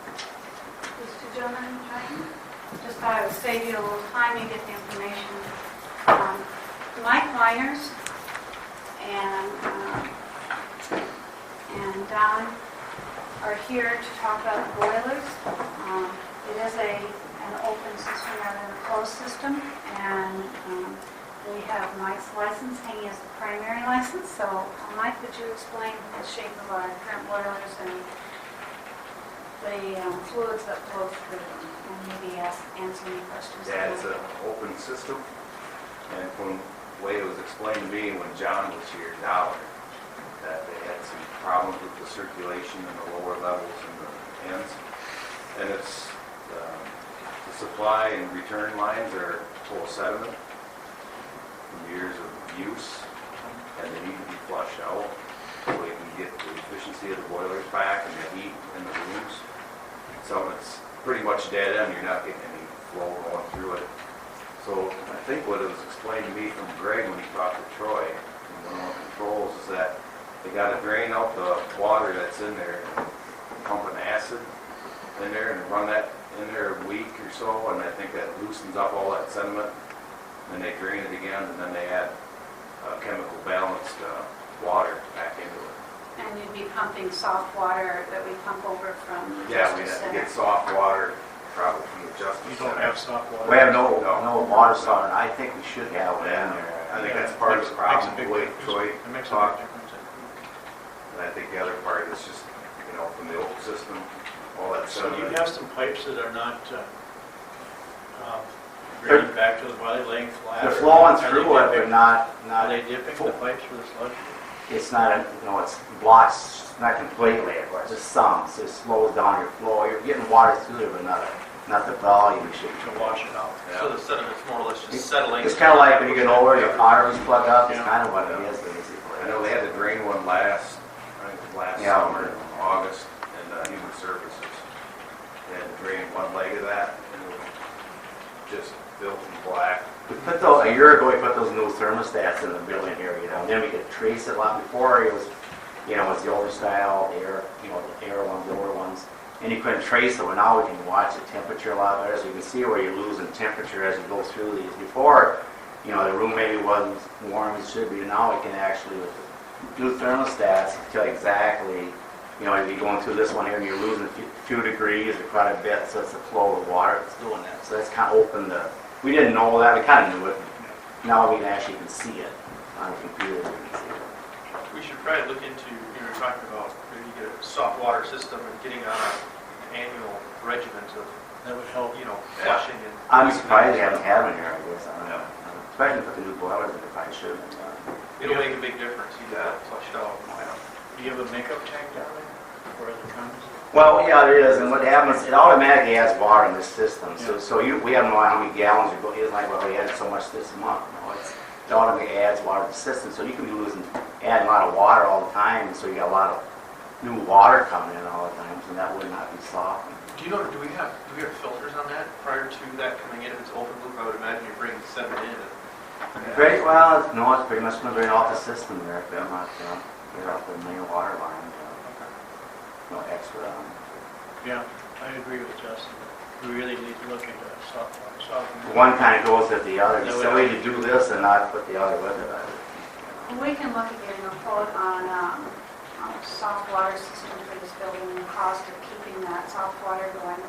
These two gentlemen, right? Just thought I would save you a little time to get the information. Mike Miners and Don are here to talk about the boilers. It is an open system rather than a closed system, and we have Mike's license hanging as the primary license. So, Mike, would you explain the shape of our current boilers and the fluids that flow through them, and maybe answer any questions? Yeah, it's an open system, and from the way it was explained to me when John was here, Dollar, that they had some problems with the circulation in the lower levels and the ends, and it's the supply and return lines are full of sediment from years of use, and they need to be flushed out so we can get the efficiency of the boilers back and the heat in the rooms. So it's pretty much dead end. You're not getting any flow going through it. So I think what it was explained to me from Greg when he talked to Troy from One Controls is that they got to drain out the water that's in there, pump an acid in there and run that in there a week or so, and I think that loosens up all that sediment. Then they drain it again, and then they add chemical balanced water back into it. And you'd be pumping soft water that we pump over from the Yeah, we Justice have to Center. get soft water, probably from the Justice You don't Center. have soft water. We have no water softener. I think we should have one in Yeah, there. I think that's part of the problem, the way Troy It makes a talked. big difference. And I think the other part is just, from the old system, all that So you sediment. have some pipes that are not draining back to the body, laying flat? They're or flowing are they through it, dipping? but not, Are they dipping the pipes for the sludge? it's not, it's blocks, not completely, of course, just some, so it slows down your flow. You're getting water through there, but not the volume you should. To wash it out? So the sediment's more or less just settling. It's kind of like when you get over, your arteries plug up, it's kind of what it is, basically. I know they had to drain one last Yeah. summer. drain one leg of that, and it was just filthy black. We put those, a year ago, we put those new thermostats in the building here, you know, and then we could trace it a lot. Before, it was, you know, it's the older style, air, you know, the air ones, the older ones, and you couldn't trace it. Well, now we can watch the temperature a lot better, so you can see where you're losing temperature as you go through these. Before, you know, the room maybe wasn't warm as it should be, now we can actually, with the new thermostats, tell exactly, you know, if you're going through this one here and you're losing a few degrees or quite a bit, so it's the flow of the water that's doing that. So that's kind of opened the, we didn't know that, we kind of knew it. Now we can actually can see it on the computer. We can see it. We should probably look into, you know, talking about maybe get a soft water system and getting on an annual regiment of, That would help. you know, flushing and. I'm surprised they haven't had one here, I guess. I don't know. Especially with the new boilers, they probably should have been done. It'll make a big difference, you get that flushed out. Do you have a makeup tank down there where it comes? Well, yeah, there is, and what happens, it automatically adds water in the system. So we have no idea how many gallons you go, it's like, well, we had so much this month. No, it automatically adds water to the system, so you can be adding a lot of water all the time, so you got a lot of new water coming in all the time, so that would not be softened. Do you know, do we have filters on that prior to that coming in? If it's open loop, I would imagine you send it in. Pretty well, no, it's pretty much going to drain off the system there, if they're not, they're off the main water line. No extra. Yeah, I agree with Justin. We really need to look into soft water. One kind of goes with the other. It's silly to do this and not put the other with it. We can look at getting a quote on a soft water system for this building and the cost of keeping that soft water going.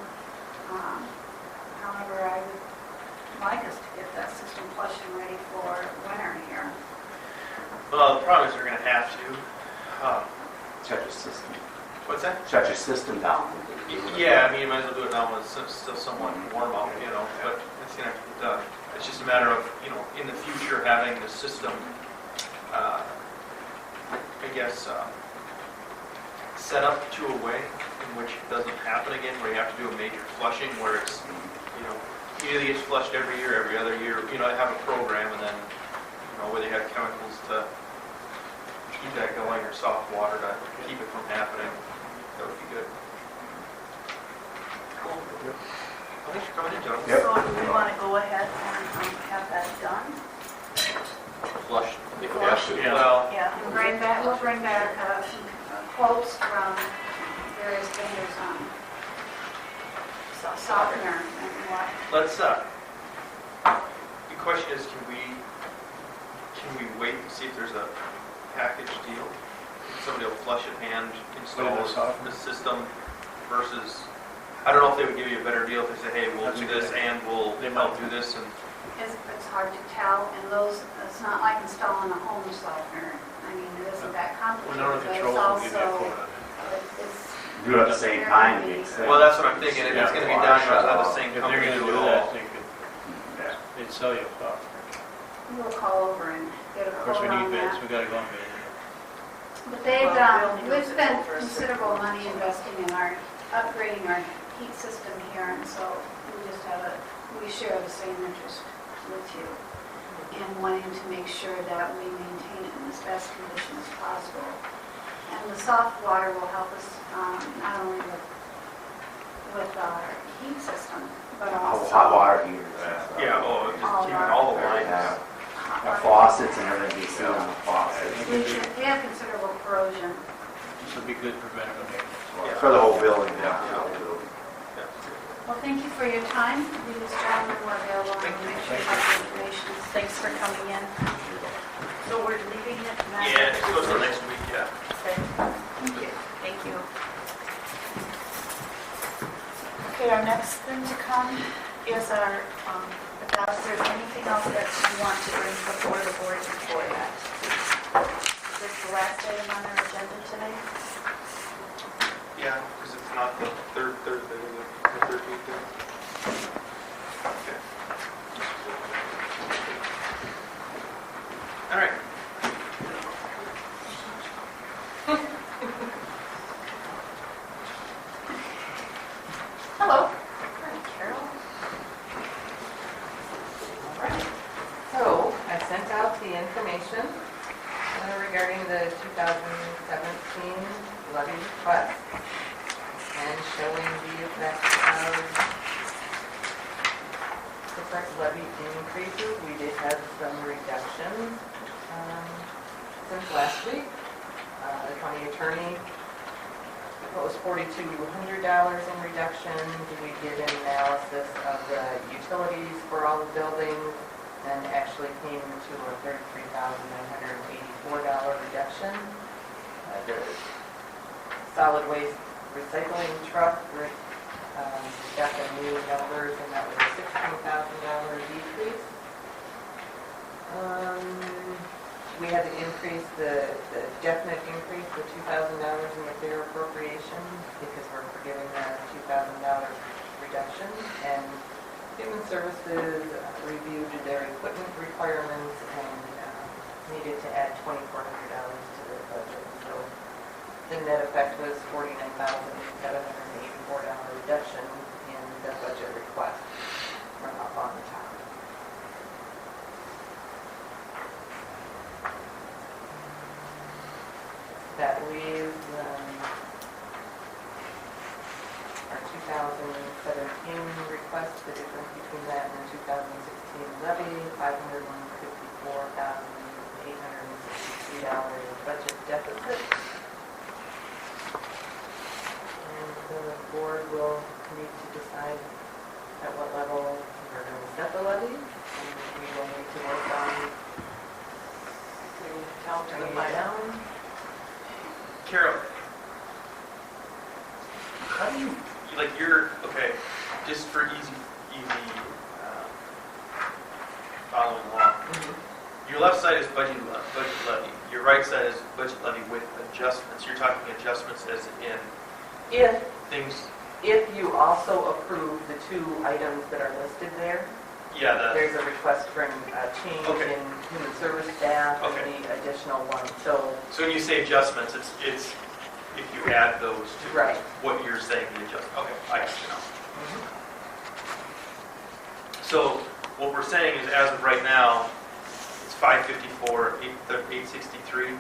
However, I would like us to get that system flushed and ready for winter here. Well, the problem is they're going to have to. Shut your system. What's that? Shut your system down. Yeah, I mean, you might as well do it now when it's still somewhat warm out, you know, but it's going to have to get done. It's just a matter of, you know, in the future, having the system, I guess, set up to a way in which it doesn't happen again, where you have to do a major flushing, where it's, you know, either gets flushed every year, every other year, you know, have a program, and then, you know, where they have chemicals to keep that going, or soft water to keep it from happening. That would be good. Cool. Well, thanks for coming in, John. Yep. So do we want to go ahead and have that done? Flush. If it has to. Yeah. Well, Yeah. We'll bring back some quotes from various vendors on softener and what. let's, the question is, can we wait and see if there's a package deal? Somebody will flush it and install With the software? the system versus, I don't know if they would give you a better deal if they say, hey, we'll That's do a good this idea. and we'll They help might. do this, and It's hard to tell, and those, it's not like installing a home softener. I mean, it isn't that When complicated, they're but controls, it's will give you a also, quote on it. it's Do it at the same time, it makes sense. well, that's what I'm thinking, if it's gonna be done, you have the same If they're company gonna do do it that, all. they could, they'd sell you a software. we'll call over and get a Of course, quote we need on bids, that. we gotta go on bid. But they've, Well, we'll we've use it spent over a considerable certain money investing in upgrading our heat system here, and so we share the same interest with you in wanting to make sure that we maintain it in as best condition as possible. And the soft water will help us, not only with our heat system, but also. Hot water heaters. Yeah, just keeping all the lines. Yeah. hot The water. faucets and everything, you see on the faucets. They have considerable corrosion. This would be good preventative maintenance. For the whole building, Yeah. Well, thank you for your time. These gentlemen were available, and make sure you have the information. Thanks for coming in. So we're leaving it. Yeah, it goes to next week, yeah. Okay. Thank you. Thank you. Okay, our next thing to come is our, is there anything else that you want to bring before the board before that? Is this the last item on our agenda today? Yeah, because it's not the third Thursday, is it? The 13th day? Okay. All right. Hello. Hi, Carol. So, I sent out the information regarding the 2017 levy request. and showing the effect of different levy increases. We did have some reductions since last week. The county attorney proposed $4,200 in reduction. We did an analysis of the utilities for all the buildings and actually came to a $33,984 reduction. The solid waste recycling truck got the new numbers, and that was a $16,000 decrease. We had to increase the definite increase, the $2,000 in the fair appropriation, because we're forgiving that $2,000 reduction. And Human Services reviewed their equipment requirements and needed to add $2,400 to their budget. So the net effect was $49,784 reduction in the budget request from up on the top. That leaves our 2017 request, the difference between that and the 2016 levy, $554,863 budget deficit. And the board will need to decide at what level we're going to set the levy, and we will need to work on bringing it down. Carol, how do you, okay, just for easy following along. Your left side is budget levy. Your right side is budget levy with adjustments. You're talking adjustments as in If things, you also approve the two items that are listed there, yeah, there's a request for a change Okay. in human service staff Okay. and the additional one. So, so when you say adjustments, it's if you add those to right. what you're saying the adjustment. Okay, I got you now. So what we're saying is, as of right now, it's 554, 863.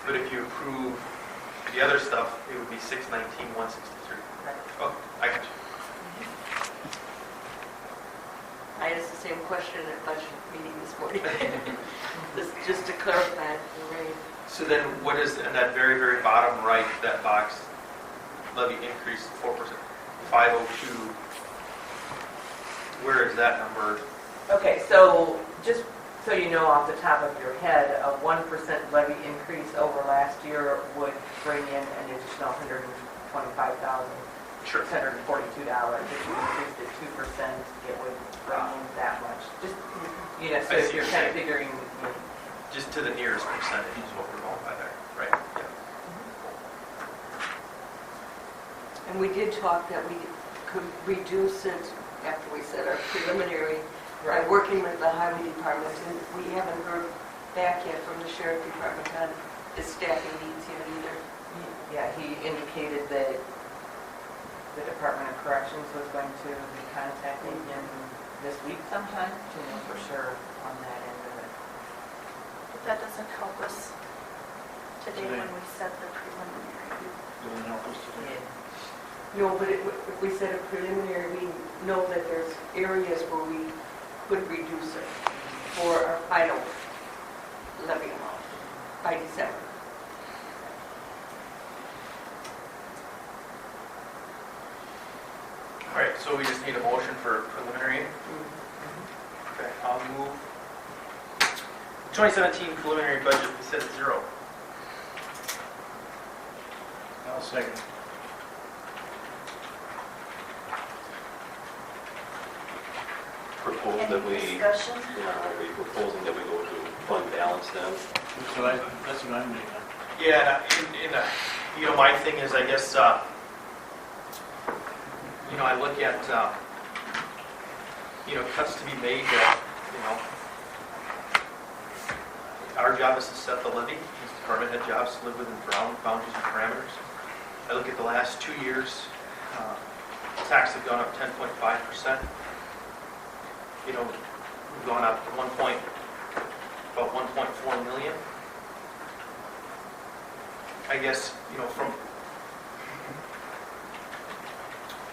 But if you approve the other stuff, it would be 619, 163. Oh, I got you. I asked the same question at budget meeting this morning. Just to clarify, right? So then what is, in that very, very bottom right, that box, levy increase 4%, 502, where is that number? Okay, so just so you know off the top of your head, a 1% levy increase over last year would bring in an additional $125,642. Sure. If you increased it 2%, it would bring in that much. Just, so I see if you're what kind you're of figuring, Just to the nearest percentage is what we're going by there, right? Yeah. And we did talk that we could reduce it after we said our preliminary by working with the highway department, and we haven't heard back yet from the sheriff department on his staffing needs yet either. yeah, he indicated that the Department of Corrections was going to be contacting him this week sometime to know for sure on that end of it. But that doesn't help us today when we set the preliminary. Doesn't help us today. No, but if we set a preliminary, we know that there's areas where we could reduce it for our final levy amount by December. All right, so we just need a motion for preliminary. Okay, I'll move. 2017 preliminary budget, we set at 0. I'll second. Propose Any that we, discussion? are we proposing that we go to fund balance then? That's what I'm doing. Yeah, my thing is, I guess, I look at, cuts to be made that, our job is to set the levy. This department head jobs to live within boundaries and parameters. I look at the last 2 years, taxes have gone up 10.5%. We've gone up to about 1.4 million. I guess,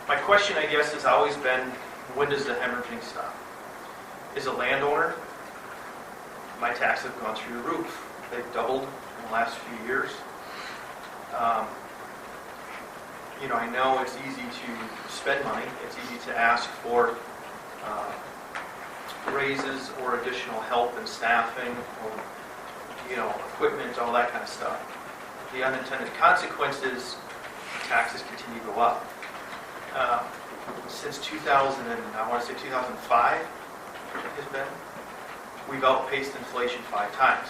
My question, I guess, has always been, when does the hemorrhaging stop? As a landowner, my taxes have gone through the roof. They've doubled in the last few years. You know, I know it's easy to spend money. It's easy to ask for raises or additional help in staffing or, you know, equipment, all that kind of stuff. The unintended consequences, taxes continue to go up. Since 2000, and I want to say 2005 has been, we've outpaced inflation 5 times.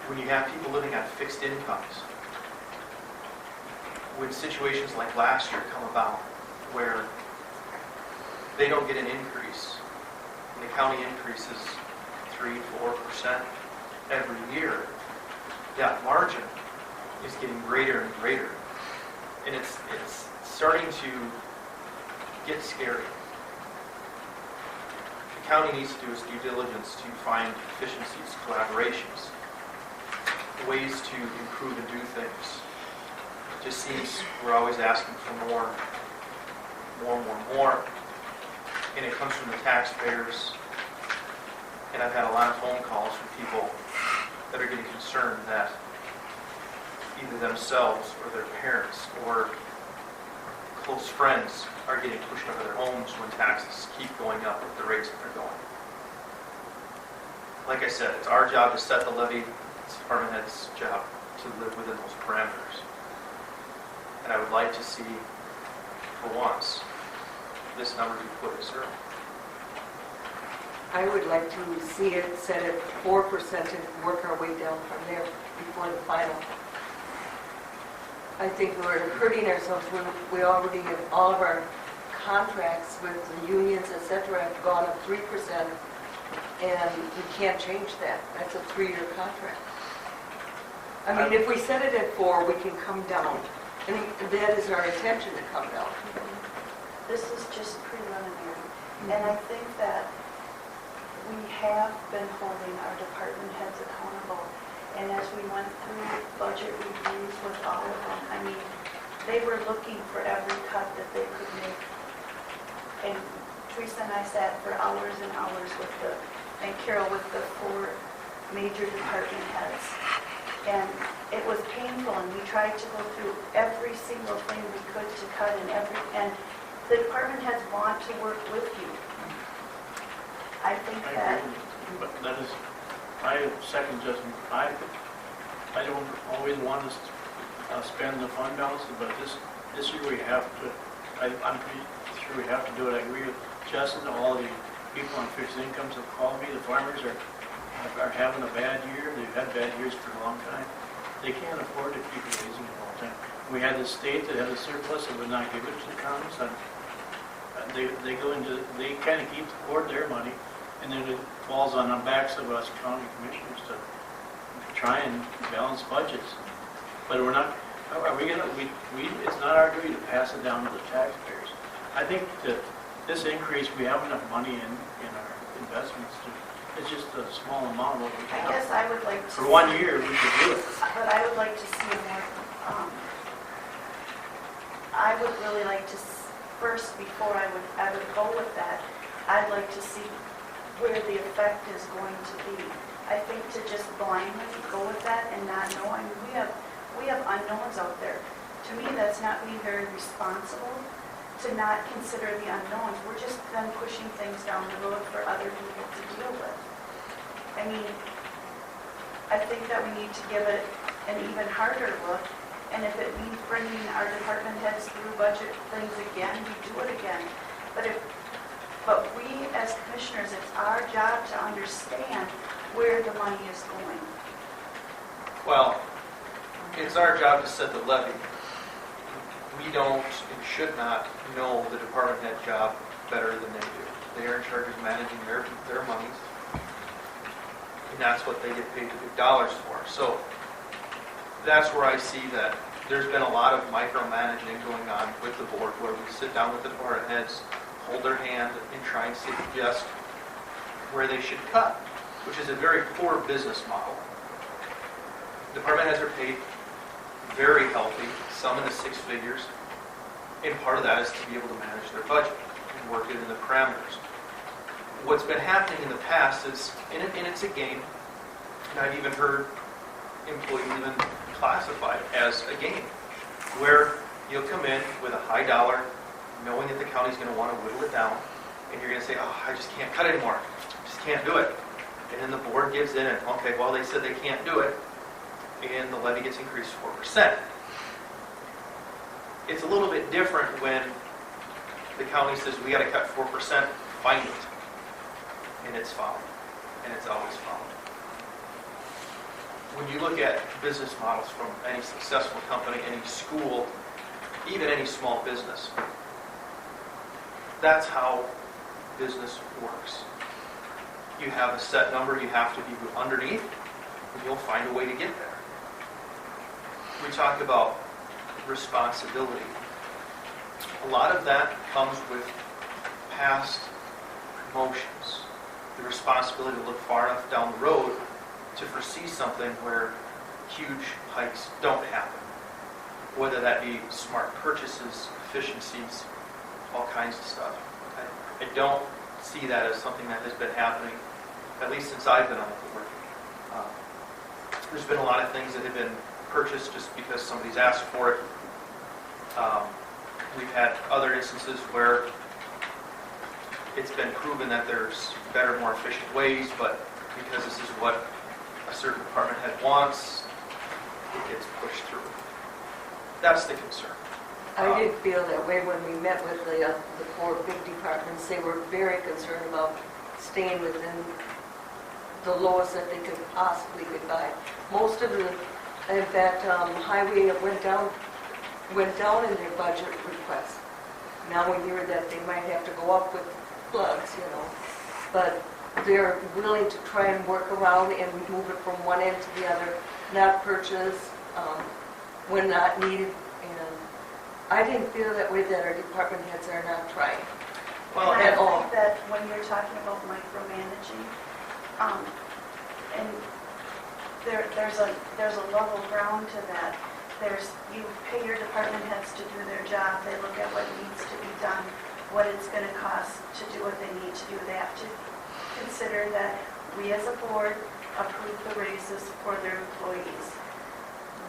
When you have people living on fixed incomes, when situations like last year come about where they don't get an increase, and the county increases 3-4% every year, that margin is getting greater and greater. And it's starting to get scary. The county needs to do its due diligence to find efficiencies, collaborations, ways to improve and do things. It just seems we're always asking for more, and it comes from the taxpayers. And I've had a lot of phone calls from people that are getting concerned that either themselves or their parents or close friends are getting pushed out of their homes when taxes keep going up at the rates that they're going. Like I said, it's our job to set the levy. It's the department head's job to live within those parameters. And I would like to see, for once, this number be put at 0. I would like to see it set at 4% and work our way down from there before the final. I think we're hurting ourselves when we already have all of our contracts with the unions, et cetera, have gone up 3%, and we can't change that. That's a 3-year contract. I mean, if we set it at 4, we can come down, and that is our intention, to come down. This is just preliminary, and I think that we have been holding our department heads accountable. And as we went through budget reviews with all of them, I mean, they were looking for every cut that they could make. And Teresa and I sat for hours and hours with and Carol with the 4 major department heads. And it was painful, and we tried to go through every single thing we could to cut, and the department heads want to work with you. I think I agree, but that is, I second Justin. I don't always want to spend the fund balances, but this year we have to. I'm pretty sure we have to do it. I agree with Justin. All the people on fixed incomes have called me. The farmers are having a bad year. They've had bad years for a long time. They can't afford to keep raising it all the time. We had the state that had a surplus and would not give it to the counties. And they kind of hoard their money. And then it falls on the backs of us county commissioners to try and balance budgets. But we're not, are we gonna, it's not our duty to pass it down to the taxpayers. I think that this increase, we have enough money in our investments it's just a small amount of what we I have. guess I would like to. For 1 year, we could do it. But I would like to see more, I would really like to, first, before I would ever go with that, I'd like to see where the effect is going to be. I think to just blindly go with that and not know, I mean, we have unknowns out there. To me, that's not being very responsible to not consider the unknowns. We're just then pushing things down the road for other people to deal with. I mean, I think that we need to give it an even harder look, and if it means bringing our department heads through budget things again, we do it again. But we as commissioners, it's our job to understand where the money is going. Well, it's our job to set the levy. We don't and should not know the department head job better than they do. They are in charge of managing their monies, and that's what they get paid the big dollars for. So that's where I see that there's been a lot of micromanaging going on with the board, where we sit down with the department heads, hold their hand, and try and suggest where they should cut, which is a very poor business model. Department heads are paid very healthy, some in the 6 figures. And part of that is to be able to manage their budget and work it in the parameters. What's been happening in the past is, and it's a game, and I've even heard employees even classify it as a game, where you'll come in with a high dollar, knowing that the county's going to want to whittle it down, and you're going to say, oh, I just can't cut anymore. Just can't do it. And then the board gives in and, okay, well, they said they can't do it, and the levy gets increased 4%. It's a little bit different when the county says, we got to cut 4%, find it. And it's followed. And it's always followed. When you look at business models from any successful company, any school, even any small business, that's how business works. You have a set number you have to be underneath, and you'll find a way to get there. We talk about responsibility. A lot of that comes with past promotions. The responsibility to look far enough down the road to foresee something where huge hikes don't happen. Whether that be smart purchases, efficiencies, all kinds of stuff. I don't see that as something that has been happening, at least since I've been on the board. There's been a lot of things that have been purchased just because somebody's asked for it. We've had other instances where it's been proven that there's better, more efficient ways, but because this is what a certain department head wants, it gets pushed through. That's the concern. I did feel that way when we met with the four big departments. They were very concerned about staying within the lowest that they could possibly could buy. Most of the, in fact, highway went down in their budget request. Now we hear that they might have to go up with plugs, but they're willing to try and work around and move it from one end to the other, not purchase when not needed. And I didn't feel that way that our department heads are not trying. Well, at I all. think that when you're talking about micromanaging, and there's a level ground to that. You pay your department heads to do their job. They look at what needs to be done, what it's going to cost to do what they need to do. They have to consider that we as a board approve the raises for their employees.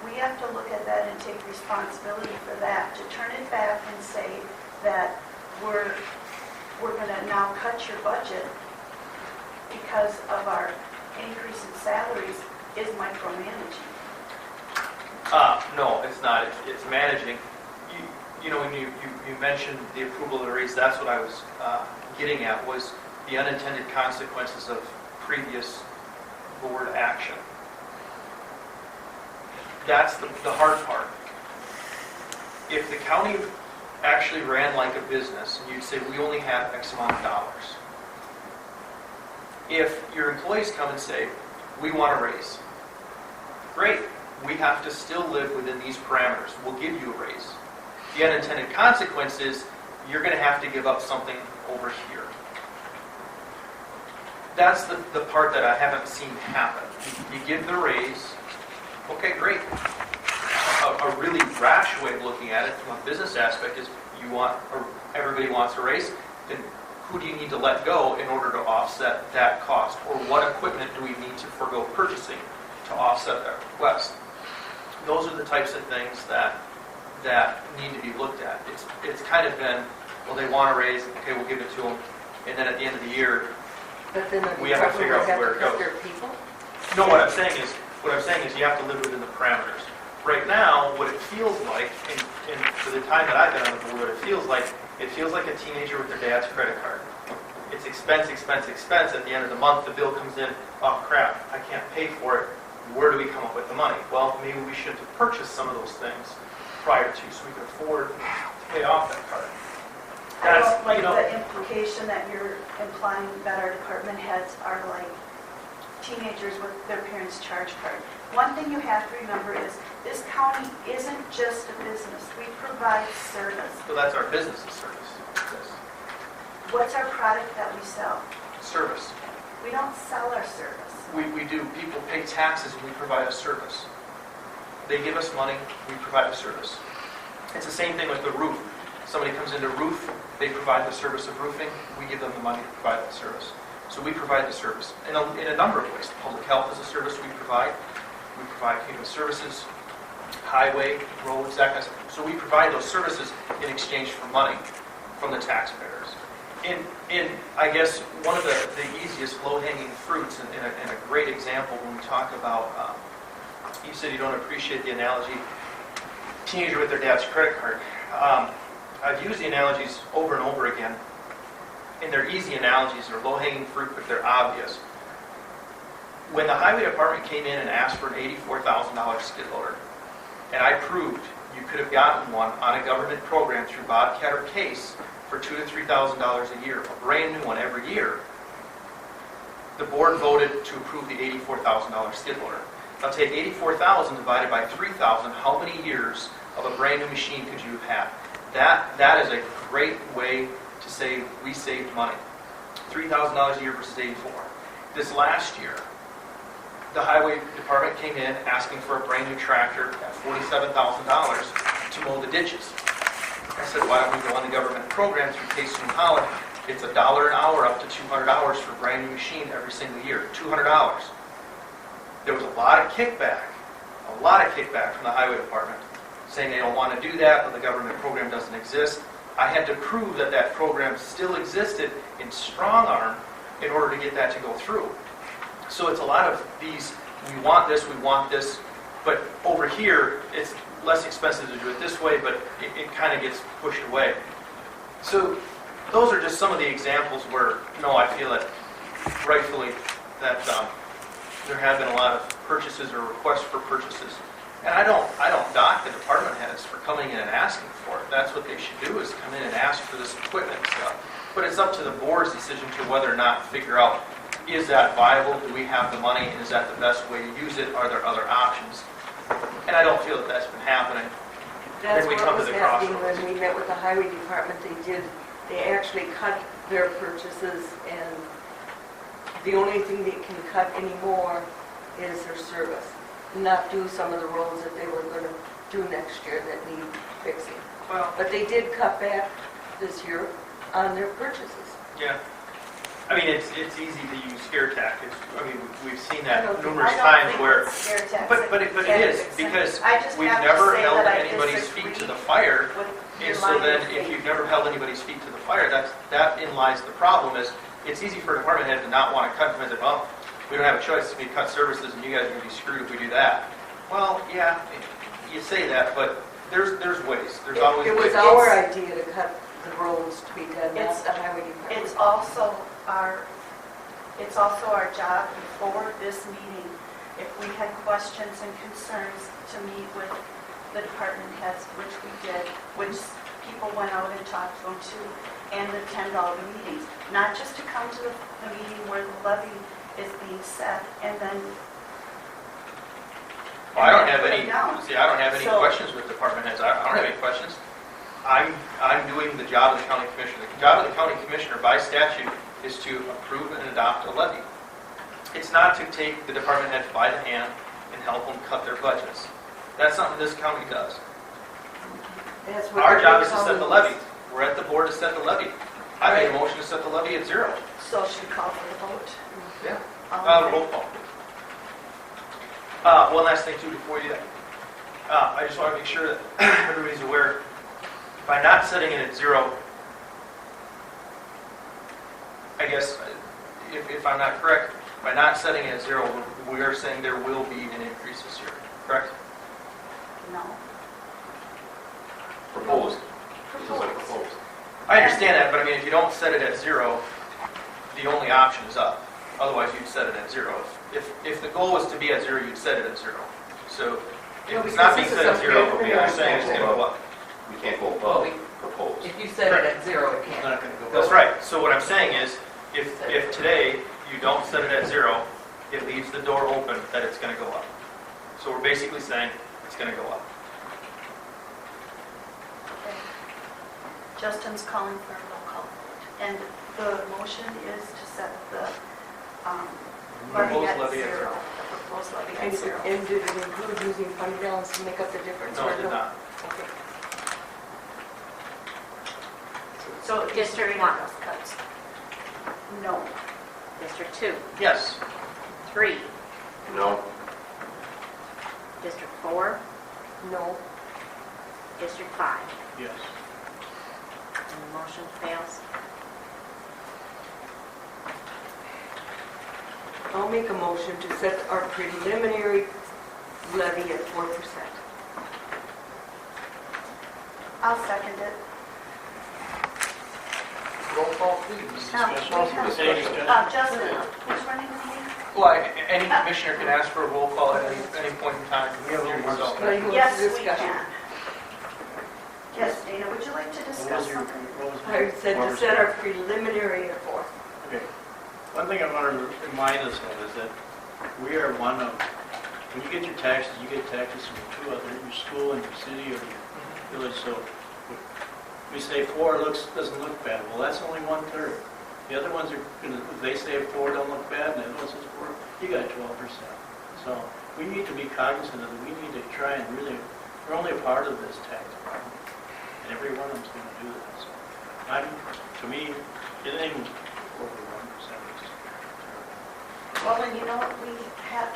We have to look at that and take responsibility for that. To turn it back and say that we're going to now cut your budget because of our increase in salaries is micromanaging. No, it's not. It's managing. When you mentioned the approval of the raise, that's what I was getting at, was the unintended consequences of previous board action. That's the hard part. If the county actually ran like a business, and you'd say, we only have X amount of dollars. If your employees come and say, we want a raise, great. We have to still live within these parameters. We'll give you a raise. The unintended consequence is you're going to have to give up something over here. That's the part that I haven't seen happen. You give the raise, okay, great. A really rash way of looking at it from a business aspect is everybody wants a raise, then who do you need to let go in order to offset that cost? Or what equipment do we need to forego purchasing to offset that request? Those are the types of things that need to be looked at. It's kind of been, well, they want a raise, okay, we'll give it to them, and then at the end of the year, But then we have to figure out where it goes. their people. No, what I'm saying is you have to live within the parameters. Right now, what it feels like, and for the time that I've been on the board, it feels like a teenager with their dad's credit card. It's expense, expense, expense. At the end of the month, the bill comes in, oh crap, I can't pay for it. Where do we come up with the money? Well, maybe we should have purchased some of those things prior to, so we could afford to pay off that card. I don't like the implication that you're implying that our department heads are like teenagers with their parents' charge card. One thing you have to remember is this county isn't just a business. We provide service. So that's our business service. Yes. What's our product that we sell? Service. We don't sell our service. We do. People pay taxes and we provide a service. They give us money, we provide a service. It's the same thing with the roof. Somebody comes into roof, they provide the service of roofing, we give them the money to provide that service. So we provide the service in a number of ways. Public health is a service we provide. We provide human services, highway, roads, that kind of stuff. So we provide those services in exchange for money from the taxpayers. In I guess, one of the easiest low-hanging fruits and a great example when we talk about, you said you don't appreciate the analogy, teenager with their dad's credit card. I've used the analogies over and over again, and they're easy analogies, they're low-hanging fruit, but they're obvious. When the highway department came in and asked for an $84,000 skid loader, and I proved you could have gotten one on a government program through Bobcat or Case for $2,000 to $3,000 a year, a brand new one every year, the board voted to approve the $84,000 skid loader. Now take 84,000 divided by 3,000, how many years of a brand new machine could you have had? That is a great way to say we saved money. $3,000 a year versus 84. This last year, the highway department came in asking for a brand new tractor at $47,000 to mow the ditches. I said, why don't we go on the government program through Case New Holland? It's $1 an hour up to $200 for a brand new machine every single year. $200. There was a lot of kickback from the highway department saying they don't want to do that, but the government program doesn't exist. I had to prove that that program still existed in strong arm in order to get that to go through. So it's a lot of these, we want this, but over here, it's less expensive to do it this way, but it kind of gets pushed away. So those are just some of the examples where, I feel that rightfully that there have been a lot of purchases or requests for purchases. And I don't dock the department heads for coming in and asking for it. That's what they should do, is come in and ask for this equipment and stuff. But it's up to the board's decision to whether or not figure out, is that viable? Do we have the money? And is that the best way to use it? Are there other options? And I don't feel that that's been happening. That's Then we what come to was the happening crossroads. when we met with the highway department. They actually cut their purchases, and the only thing they can cut anymore is their service. Not do some of the roads that they were going to do next year that need fixing. Well, But they did cut back this year on their purchases. yeah. I mean, it's easy to use scare tactics. I mean, we've seen that I don't numerous think times where, it's scare tactics. but it is, because I just we've have to never say held that I anybody's feet to disagree the fire. with And your so line then, of if faith. you've never held anybody's feet to the fire, that in lies the problem. Is it's easy for a department head to not want to cut them and say, well, we don't have a choice. We cut services, and you guys are going to be screwed if we do that. Well, yeah, you say that, but there's ways. There's always It ways. was our idea to cut the roads to be done, not It's- the highway department. It's also our job before this meeting, if we had questions and concerns, to meet with the department heads, which we did, which people went out and talked to them too, and attend all the meetings. Not just to come to the meeting where the levy is being set and then. Well, I don't have put any. it down. See, I don't have any So- questions with department heads. I don't have any questions. I'm doing the job of the county commissioner. The job of the county commissioner by statute is to approve and adopt a levy. It's not to take the department heads by the hand and help them cut their budgets. That's something this county does. That's what Our the job is to big set the problem levy. We're at the board to set the levy. I made a motion to set the levy at 0. So should we call for the vote? Yeah. All in Roll favor? call. One last thing too before you, I just want to make sure that everybody's aware, by not setting it at 0, I guess, if I'm not correct, by not setting it at 0, we are saying there will be an increase this year, correct? No. Proposed. This is like proposed. I understand that, but I mean, if you don't set it at 0, the only option is up. Otherwise, you'd set it at 0. If the goal was to be at 0, you'd set it at 0. So No, if it's not being because set at this is 0, something you're saying it's going to go up. We can't go Well, above proposed. If you set it at 0, it It's can't. not going to go. That's up. right. So what I'm saying is, if today you don't set it at 0, it leaves the door open that it's going to go up. So we're basically saying it's going to go up. Okay. Justin's calling for a roll call vote. And the motion is to set the levy at Proposed levy at 0. 0. The proposed levy And at 0. and did it include using fund balance to make up the difference? No, or it did not. Okay. So if District you one. those cuts. No. District 2, Yes. 3, No, District 4, No. District 5. Yes. And the motion fails. I'll make a motion to set our preliminary levy at 4%. I'll second it. Roll call, please. Now, we Discussion. have- Any discussion? Justin, which one is it? Well, any commissioner can ask for a roll call at any point in time. We have a little more So- But he wants Yes, to we discuss it. can. Yes, Dana, would you like to What discuss was your- something? what was I said what to was- set our preliminary at 4. Okay. One thing I want to remind us of is that we are one of, when you get your taxes, you get taxes from two other, your school and your city or your village, so we say 4 doesn't look bad, well, that's only 1/3. The other ones are, if they say 4 don't look bad, and the other one says 4, you got 12%. So we need to be cognizant of it, we need to try and really, we're only a part of this tax problem, and every one of them's going to do that, so. To me, anything over 1% is terrible. Well, then, you know, we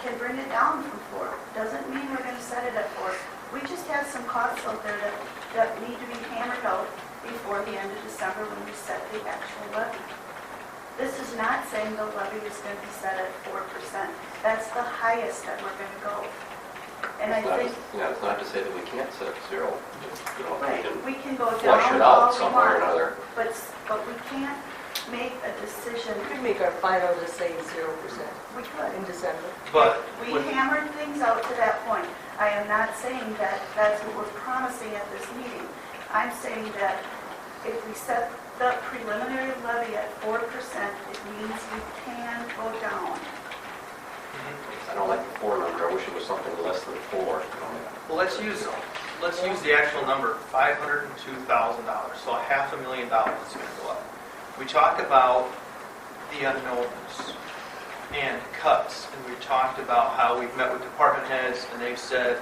can bring it down from 4. Doesn't mean we're gonna set it at 4. We just have some costs out there that need to be hammered out before the end of December when we set the actual levy. This is not saying the levy is gonna be set at 4%. That's the highest that we're gonna go. And I it's not, think, yeah, it's not to say that we can't set zero. Just, you know, right, we we can go can flush down it all out we somewhere or want, another. but we can't make a decision. We could make our final to say 0% We could. in December. But We when- hammered things out to that point. I am not saying that that's what we're promising at this meeting. I'm saying that if we set the preliminary levy at 4%, it means we can go down. I don't like the 4 number, I wish it was something less than 4. You know. Well, let's use the actual number, $502,000, so $500,000 is going to go up. We talk about the unknowns and cuts, and we talked about how we've met with department heads, and they've said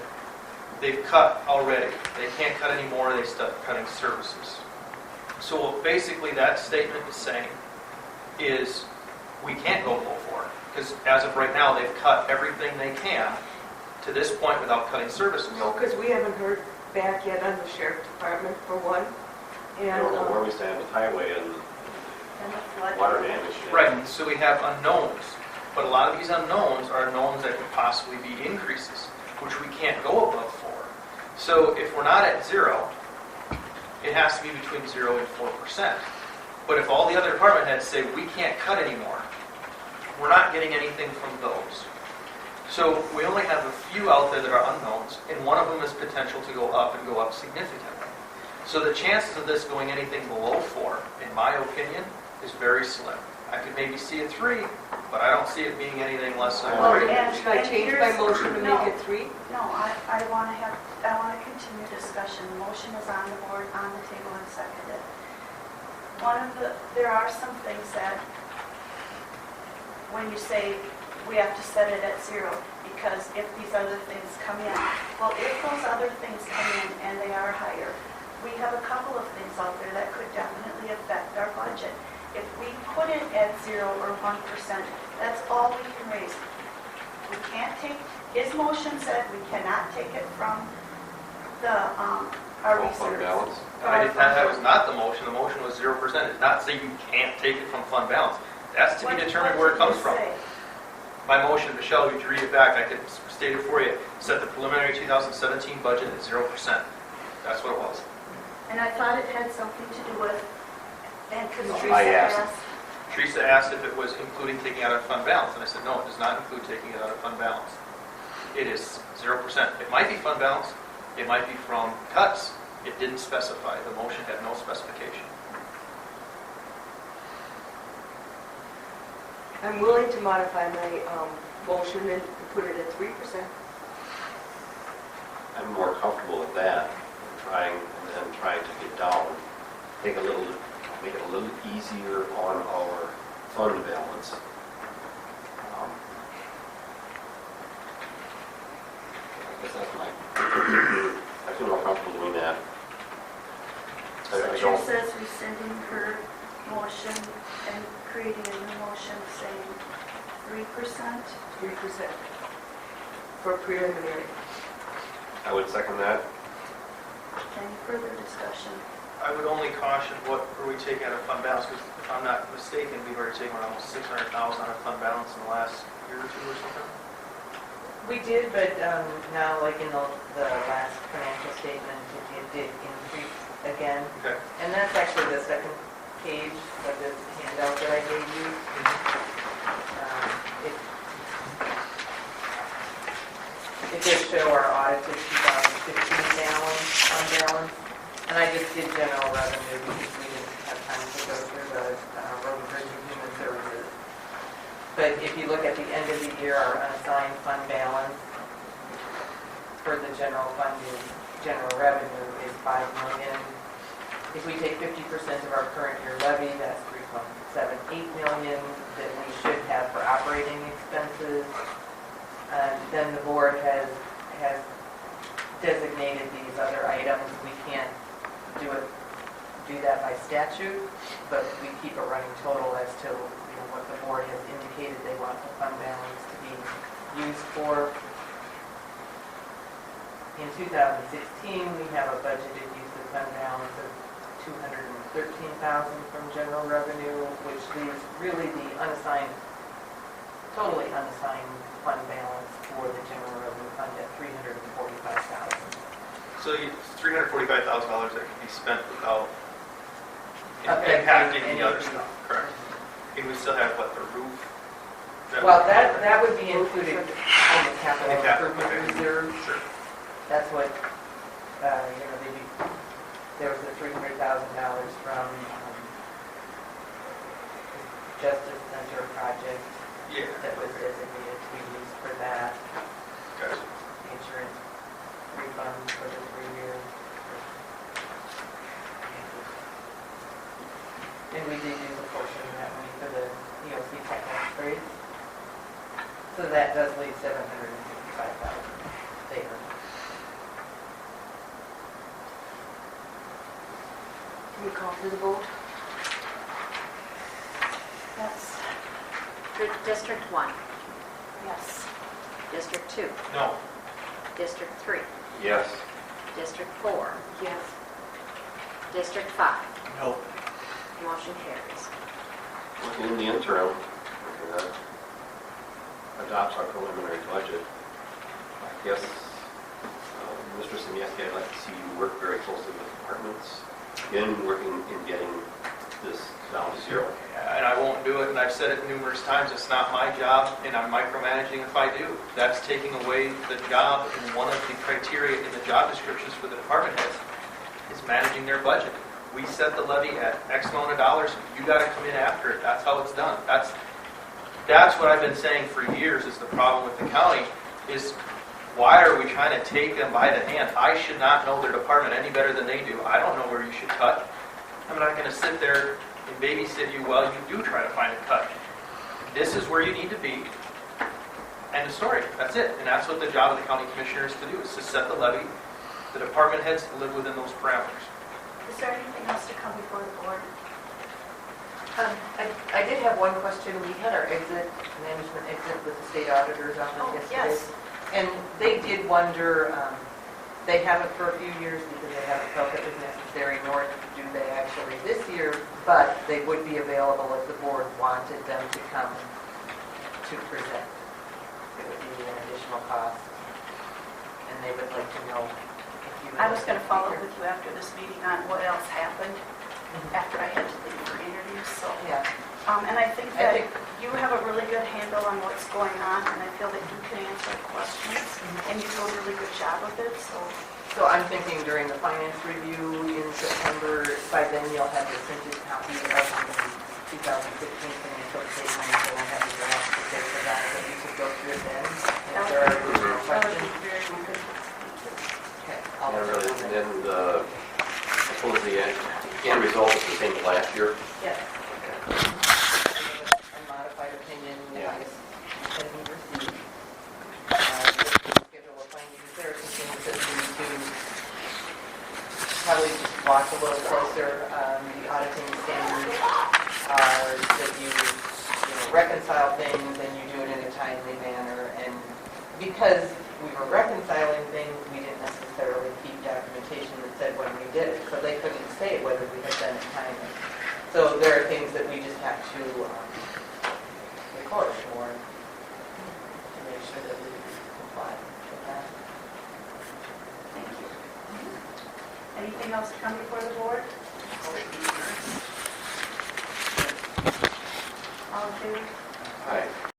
they've cut already. They can't cut anymore, they start cutting services. So what basically that statement is saying is we can't go below 4, because as of right now, they've cut everything they can to this point without cutting services. No, because we haven't heard back yet on the sheriff department, for one. I And don't know where we stand with highway and And the flood. water damage. Right, and so we have unknowns, but a lot of these unknowns are unknowns that could possibly be increases, which we can't go above 4. So if we're not at 0, it has to be between 0 and 4%. But if all the other department heads say we can't cut anymore, we're not getting anything from those. So we only have a few out there that are unknowns, and one of them is potential to go up and go up significantly. So the chances of this going anything below 4, in my opinion, is very slim. I could maybe see a 3, but I don't see it being anything less than Well, 3. and- should I change my motion to No. make it 3? No, I want to continue discussion. The motion is on the board, on the table, and seconded. There are some things that, when you say we have to set it at 0, because if these other things come in, well, if those other things come in and they are higher, we have a couple of things out there that could definitely affect our budget. If we put it at 0 or 1%, that's all we can raise. We can't take, his motion said we cannot take it from the, our Well, fund reserves. balance. That was not the motion. The motion was 0%. It's not saying you can't take it from fund balance. That's to be What- determined what where it did comes you from. say? My motion, Michelle, if you read it back, I could state it for you. Set the preliminary 2017 budget at 0%. That's what it was. And I thought it had something to do with, and because No, Teresa I asked. asked, Teresa asked if it was including taking out of fund balance, and I said, no, it does not include taking it out of fund balance. It is 0%. It might be fund balance, it might be from cuts. It didn't specify. The motion had no specification. I'm willing to modify my motion and put it at 3%. I'm more comfortable with that, trying to get down, make it a little easier on our fund balance. I guess that's I feel more comfortable doing that. I don't- Teresa's rescinding her motion and creating a new motion saying 3%. 3% for preliminary. I would second that. Any further discussion? I would only caution, what are we taking out of fund balance? Because if I'm not mistaken, we've already taken almost 600,000 out of fund balance in the last year or two or something. We did, but now, like in the last financial statement, it did increase again. Okay. And that's actually the second page of this handout that I gave you. It does show our audited 2015 balance, fund balance. And I just did general revenue because we didn't have time to go through the road and bridge and human services. But if you look at the end of the year, our unassigned fund balance for the general fund is, general revenue is $5 million. If we take 50% of our current year levy, that's $3.78 million that we should have for operating expenses. Then the board has designated these other items. We can't do that by statute, but we keep a running total as to what the board has indicated they want the fund balance to be used for. In 2016, we have a budgeted use of fund balance of $213,000 from general revenue, which leaves really the totally unassigned fund balance for the general revenue fund at $345,000. So $345,000 that can be spent without Affecting impacting any other anything. stuff, correct? And we still have, what, the roof? Well, that would be included in the capital In the capital, improvement okay. reserve. Sure. That's what, there was the $300,000 from Justice Center project Yeah. that was designated to be used for that. Gotcha. Insurance refund for the 3 years. And we did use a portion of that money for the EOC tech upgrades. So that does leave $755,000 there. Can we call for the vote? Yes. District 1, Yes. District 2, No. District 3, Yes. District 4, Yes. District 5. No. Motion carries. In the interim, we can adopt our preliminary budget. I guess, Mr. Simieski, I'd like to see you work very closely with departments in working in getting this down to zero. And I won't do it, and I've said it numerous times, it's not my job, and I'm micromanaging if I do. That's taking away the job, and one of the criteria in the job descriptions for the department heads is managing their budget. We set the levy at X amount of dollars, you gotta come in after it, that's how it's done. That's what I've been saying for years is the problem with the county, is why are we trying to take them by the hand? I should not know their department any better than they do. I don't know where you should cut. I'm not gonna sit there and babysit you while you do try to find a cut. This is where you need to be. End of story. That's it. And that's what the job of the county commissioner is to do, is to set the levy. The department heads live within those parameters. Is there anything else to come before the board? I did have one question. We had our management exit with the state auditor's office Oh, yesterday. yes. And they did wonder, they haven't for a few years because they haven't felt it was necessary, nor do they actually this year, but they would be available if the board wanted them to come to present. It would be an additional cost. And they would like to know if you... I was going to follow up with you after this meeting on what else happened after I had to leave for interviews, so. Yeah. And I think that you have a really good handle on what's going on, and I feel that you can answer questions, and you do a really good job of it, so. So I'm thinking during the finance review in September, by then you'll have the printed copy of the 2015 financial statements, and I have the draft to take for that, but you could go through it then. If there are additional That would questions. be very good. Okay. And really, and then I suppose the end result is the same as last year. Yes. A modified opinion, Yeah. that we received. Schedule of findings, there are some things that we need to probably just watch a little closer. The board, that you reconcile things and you do it in a timely manner. And because we were reconciling things, we didn't necessarily keep documentation that said when we did it, so they couldn't say whether we had done it timely. So there are things that we just have to record for to make sure that we comply with that. Thank you. Anything else to come before the board? All in favor? Aye.